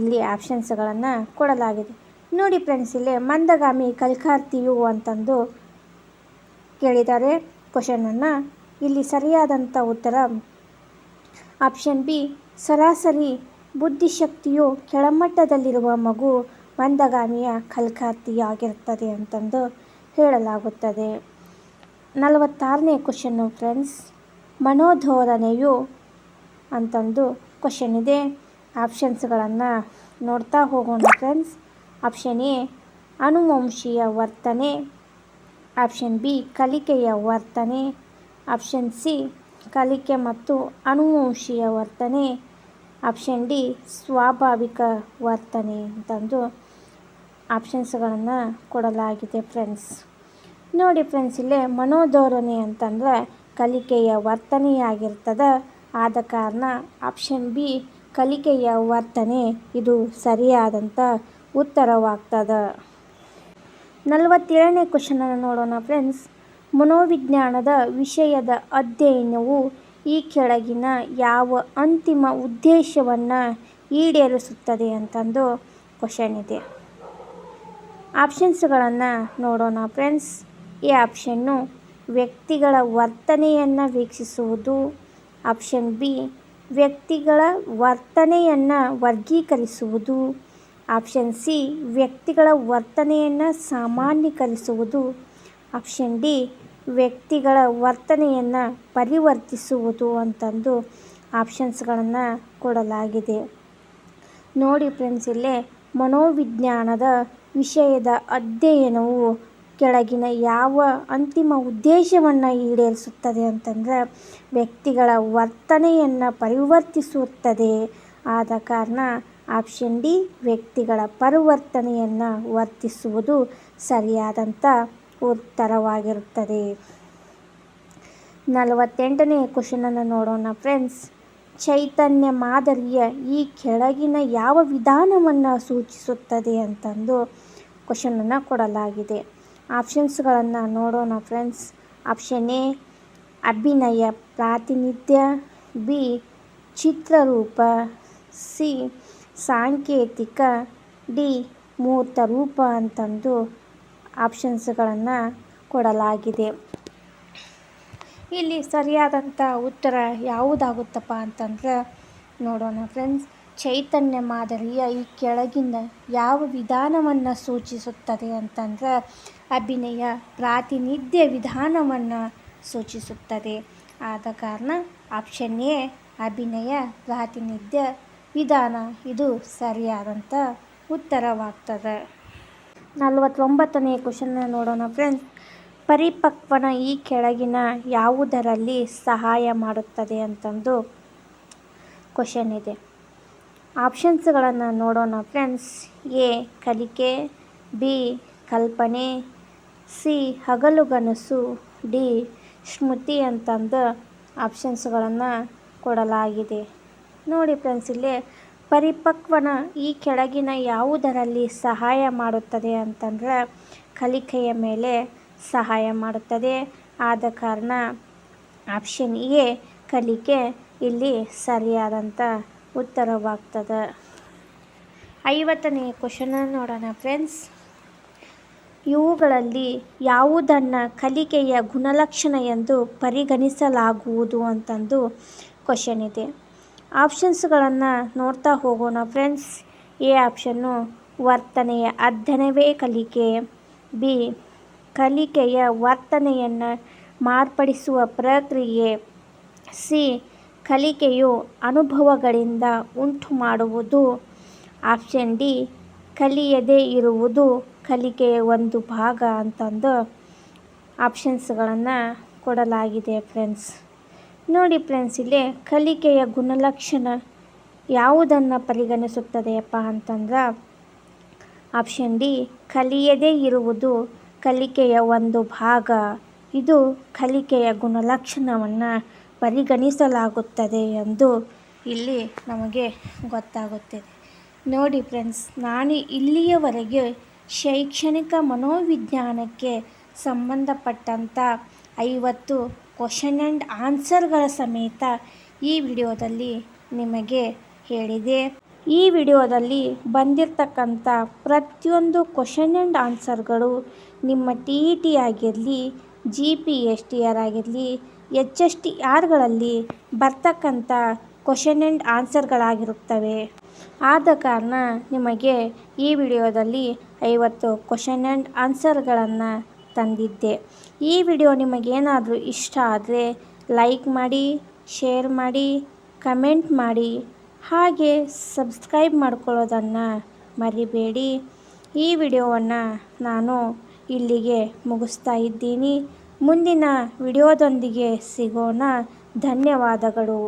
ಇಲ್ಲಿ ಆಪ್ಷನ್ಸ್ಗಳನ್ನು ಕೊಡಲಾಗಿದೆ. ನೋಡಿ ಫ್ರೆಂಡ್ಸ್, ಇಲ್ಲಿ ಮಂದಗಾಮಿ ಕಲಿಕಾರ್ಥಿಯು ಅಂತಂದು ಕೇಳಿದ್ದಾರೆ ಕ್ವಶನನ್ನು. ಇಲ್ಲಿ ಸರಿಯಾದಂಥ ಉತ್ತರ ಆಪ್ಷನ್ ಬಿ. ಸರಾಸರಿ ಬುದ್ಧಿಶಕ್ತಿಯು ಕೆಳಮಟ್ಟದಲ್ಲಿರುವ ಮಗು ಮಂದಗಾಮಿಯ ಕಲಿಕಾರ್ಥಿಯಾಗಿರ್ತದೆ ಅಂತಂದು ಹೇಳಲಾಗುತ್ತದೆ. 46ನೇ ಕ್ವಶನ್ನು ಫ್ರೆಂಡ್ಸ್, ಮನೋಧೋರಣೆಯು ಅಂತಂದು ಕ್ವಶನ್ ಇದೆ. ಆಪ್ಷನ್ಸ್ಗಳನ್ನು ನೋಡ್ತಾ ಹೋಗೋಣ ಫ್ರೆಂಡ್ಸ್. ಆಪ್ಷನ್ ಎ ಅನುವಂಶೀಯ ವರ್ತನೆ, ಆಪ್ಷನ್ ಬಿ ಕಲಿಕೆಯ ವರ್ತನೆ, ಆಪ್ಷನ್ ಸಿ ಕಲಿಕೆ ಮತ್ತು ಅನುವಂಶೀಯ ವರ್ತನೆ, ಆಪ್ಷನ್ ಡಿ ಸ್ವಾಭಾವಿಕ ವರ್ತನೆ ಅಂತಂದು ಆಪ್ಷನ್ಸ್ಗಳನ್ನು ಕೊಡಲಾಗಿದೆ ಫ್ರೆಂಡ್ಸ್. ನೋಡಿ ಫ್ರೆಂಡ್ಸ್, ಇಲ್ಲೇ ಮನೋಧೋರಣೆ ಅಂತಂದರೆ ಕಲಿಕೆಯ ವರ್ತನೆಯಾಗಿರ್ತದೆ. ಆದ ಕಾರಣ ಆಪ್ಷನ್ ಬಿ ಕಲಿಕೆಯ ವರ್ತನೆ ಇದು ಸರಿಯಾದಂಥ ಉತ್ತರವಾಗ್ತದೆ. 47ನೇ ಕ್ವಶನನ್ನು ನೋಡೋಣ ಫ್ರೆಂಡ್ಸ್. ಮನೋವಿಜ್ಞಾನದ ವಿಷಯದ ಅಧ್ಯಯನವು ಈ ಕೆಳಗಿನ ಯಾವ ಅಂತಿಮ ಉದ್ದೇಶವನ್ನು ಈಡೇರಿಸುತ್ತದೆ ಅಂತಂದು ಕ್ವಶನ್ ಇದೆ. ಆಪ್ಷನ್ಸ್ಗಳನ್ನು ನೋಡೋಣ ಫ್ರೆಂಡ್ಸ್. ಈ ಆಪ್ಷನ್ನು ವ್ಯಕ್ತಿಗಳ ವರ್ತನೆಯನ್ನು ವೀಕ್ಷಿಸುವುದು, ಆಪ್ಷನ್ ಬಿ ವ್ಯಕ್ತಿಗಳ ವರ್ತನೆಯನ್ನು ವರ್ಗೀಕರಿಸುವುದು, ಆಪ್ಷನ್ ಸಿ ವ್ಯಕ್ತಿಗಳ ವರ್ತನೆಯನ್ನು ಸಾಮಾನ್ಯೀಕರಿಸುವುದು, ಆಪ್ಷನ್ ಡಿ ವ್ಯಕ್ತಿಗಳ ವರ್ತನೆಯನ್ನು ಪರಿವರ್ತಿಸುವುದು ಅಂತಂದು ಆಪ್ಷನ್ಸ್ಗಳನ್ನು ಕೊಡಲಾಗಿದೆ. ನೋಡಿ ಫ್ರೆಂಡ್ಸ್, ಇಲ್ಲೇ ಮನೋವಿಜ್ಞಾನದ ವಿಷಯದ ಅಧ್ಯಯನವು ಕೆಳಗಿನ ಯಾವ ಅಂತಿಮ ಉದ್ದೇಶವನ್ನು ಈಡೇರಿಸುತ್ತದೆ ಅಂತಂದರೆ ವ್ಯಕ್ತಿಗಳ ವರ್ತನೆಯನ್ನು ಪರಿವರ್ತಿಸುತ್ತದೆ. ಆದ ಕಾರಣ ಆಪ್ಷನ್ ಡಿ ವ್ಯಕ್ತಿಗಳ ಪರಿವರ್ತನೆಯನ್ನು ವರ್ತಿಸುವುದು ಸರಿಯಾದಂಥ ಉತ್ತರವಾಗಿರುತ್ತದೆ. 48ನೇ ಕ್ವಶನನ್ನು ನೋಡೋಣ ಫ್ರೆಂಡ್ಸ್. ಚೈತನ್ಯ ಮಾದರಿಯ ಈ ಕೆಳಗಿನ ಯಾವ ವಿಧಾನವನ್ನು ಸೂಚಿಸುತ್ತದೆ ಅಂತಂದು ಕ್ವಶನನ್ನು ಕೊಡಲಾಗಿದೆ. ಆಪ್ಷನ್ಸ್ಗಳನ್ನು ನೋಡೋಣ ಫ್ರೆಂಡ್ಸ್. ಆಪ್ಷನ್ ಎ ಅಭಿನಯ ಪ್ರಾತಿನಿಧ್ಯ, ಬಿ ಚಿತ್ರರೂಪ, ಸಿ ಸಾಂಕೇತಿಕ, ಡಿ ಮೂರ್ತ ರೂಪ ಅಂತಂದು ಆಪ್ಷನ್ಸ್ಗಳನ್ನು ಕೊಡಲಾಗಿದೆ. ಇಲ್ಲಿ ಸರಿಯಾದಂಥ ಉತ್ತರ ಯಾವುದಾಗುತ್ತಪ್ಪ ಅಂತಂದ್ರೆ ನೋಡೋಣ ಫ್ರೆಂಡ್ಸ್. ಚೈತನ್ಯ ಮಾದರಿಯ ಈ ಕೆಳಗಿನ ಯಾವ ವಿಧಾನವನ್ನು ಸೂಚಿಸುತ್ತದೆ ಅಂತಂದ್ರೆ ಅಭಿನಯ ಪ್ರಾತಿನಿಧ್ಯ ವಿಧಾನವನ್ನು ಸೂಚಿಸುತ್ತದೆ. ಆದ ಕಾರಣ ಆಪ್ಷನ್ ಎ ಅಭಿನಯ ಪ್ರಾತಿನಿಧ್ಯ ವಿಧಾನ ಇದು ಸರಿಯಾದಂಥ ಉತ್ತರವಾಗ್ತದೆ. 49ನೇ ಕ್ವಶನ್ನ ನೋಡೋಣ ಫ್ರೆಂಡ್ಸ್. ಪರಿಪಕ್ವನ ಈ ಕೆಳಗಿನ ಯಾವುದರಲ್ಲಿ ಸಹಾಯ ಮಾಡುತ್ತದೆ ಅಂತಂದು ಕ್ವಶನ್ ಇದೆ. ಆಪ್ಷನ್ಸ್ಗಳನ್ನು ನೋಡೋಣ ಫ್ರೆಂಡ್ಸ್. ಎ ಕಲಿಕೆ, ಬಿ ಕಲ್ಪನೆ, ಸಿ ಹಗಲುಗನಸು, ಡಿ ಸ್ಮೃತಿ ಅಂತಂದು ಆಪ್ಷನ್ಸ್ಗಳನ್ನು ಕೊಡಲಾಗಿದೆ. ನೋಡಿ ಫ್ರೆಂಡ್ಸ್, ಇಲ್ಲಿ ಪರಿಪಕ್ವನ ಈ ಕೆಳಗಿನ ಯಾವುದರಲ್ಲಿ ಸಹಾಯ ಮಾಡುತ್ತದೆ ಅಂತಂದರೆ ಕಲಿಕೆಯ ಮೇಲೆ ಸಹಾಯ ಮಾಡುತ್ತದೆ. ಆದ ಕಾರಣ ಆಪ್ಷನ್ ಎ ಕಲಿಕೆ ಇಲ್ಲಿ ಸರಿಯಾದಂಥ ಉತ್ತರವಾಗ್ತದೆ. 50ನೇ ಕ್ವಶನ್ ನೋಡೋಣ ಫ್ರೆಂಡ್ಸ್. ಇವುಗಳಲ್ಲಿ ಯಾವುದನ್ನು ಕಲಿಕೆಯ ಗುಣಲಕ್ಷಣ ಎಂದು ಪರಿಗಣಿಸಲಾಗುವುದು ಅಂತಂದು ಕ್ವಶನ್ ಇದೆ. ಆಪ್ಷನ್ಸ್ಗಳನ್ನು ನೋಡ್ತಾ ಹೋಗೋಣ ಫ್ರೆಂಡ್ಸ್. ಎ ಆಪ್ಷನ್ನು ವರ್ತನೆಯ ಅಧ್ಯಯನವೇ ಕಲಿಕೆ, ಬಿ ಕಲಿಕೆಯ ವರ್ತನೆಯನ್ನು ಮಾರ್ಪಡಿಸುವ ಪ್ರಕ್ರಿಯೆ, ಸಿ ಕಲಿಕೆಯು ಅನುಭವಗಳಿಂದ ಉಂಟು ಮಾಡುವುದು, ಆಪ್ಷನ್ ಡಿ ಕಲಿಯದೇ ಇರುವುದು ಕಲಿಕೆಯ ಒಂದು ಭಾಗ ಅಂತಂದು ಆಪ್ಷನ್ಸ್ಗಳನ್ನು ಕೊಡಲಾಗಿದೆ ಫ್ರೆಂಡ್ಸ್. ನೋಡಿ ಫ್ರೆಂಡ್ಸ್, ಇಲ್ಲಿ ಕಲಿಕೆಯ ಗುಣಲಕ್ಷಣ ಯಾವುದನ್ನು ಪರಿಗಣಿಸುತ್ತದೆಯಪ್ಪ ಅಂತಂದ್ರೆ ಆಪ್ಷನ್ ಡಿ ಕಲಿಯದೇ ಇರುವುದು ಕಲಿಕೆಯ ಒಂದು ಭಾಗ. ಇದು ಕಲಿಕೆಯ ಗುಣಲಕ್ಷಣವನ್ನು ಪರಿಗಣಿಸಲಾಗುತ್ತದೆ ಎಂದು ಇಲ್ಲಿ ನಮಗೆ ಗೊತ್ತಾಗುತ್ತದೆ. ನೋಡಿ ಫ್ರೆಂಡ್ಸ್, ನಾನು ಇಲ್ಲಿಯವರೆಗೆ ಶೈಕ್ಷಣಿಕ ಮನೋವಿಜ್ಞಾನಕ್ಕೆ ಸಂಬಂಧಪಟ್ಟಂಥ 50 ಕ್ವಶನ್ ಆ್ಯಂಡ್ ಆನ್ಸರ್ಗಳ ಸಮೇತ ಈ ವಿಡಿಯೋದಲ್ಲಿ ನಿಮಗೆ ಹೇಳಿದೆ. ಈ ವಿಡಿಯೋದಲ್ಲಿ ಬಂದಿರತಕ್ಕಂಥ ಪ್ರತಿಯೊಂದು ಕ್ವಶನ್ ಆ್ಯಂಡ್ ಆನ್ಸರ್ಗಳು ನಿಮ್ಮ TET ಆಗಿರಲಿ, GPSTR ಆಗಿರಲಿ, HSTRಗಳಲ್ಲಿ ಬರ್ತಕ್ಕಂಥ ಕ್ವಶನ್ ಆ್ಯಂಡ್ ಆನ್ಸರ್ಗಳಾಗಿರುತ್ತವೆ. ಆದ ಕಾರಣ ನಿಮಗೆ ಈ ವಿಡಿಯೋದಲ್ಲಿ 50 ಕ್ವಶನ್ ಆ್ಯಂಡ್ ಆನ್ಸರ್ಗಳನ್ನು ತಂದಿದ್ದೆ. ಈ ವಿಡಿಯೋ ನಿಮಗೇನಾದರೂ ಇಷ್ಟ ಆದರೆ ಲೈಕ್ ಮಾಡಿ, ಶೇರ್ ಮಾಡಿ, ಕಮೆಂಟ್ ಮಾಡಿ, ಹಾಗೆ ಸಬ್ಸ್ಕ್ರೈಬ್ ಮಾಡ್ಕೊಳ್ಳೋದನ್ನು ಮರಿಬೇಡಿ. ಈ ವಿಡಿಯೋವನ್ನು ನಾನು ಇಲ್ಲಿಗೆ ಮುಗಿಸ್ತಾ ಇದ್ದೀನಿ. ಮುಂದಿನ ವಿಡಿಯೋದೊಂದಿಗೆ ಸಿಗೋಣ. ಧನ್ಯವಾದಗಳು.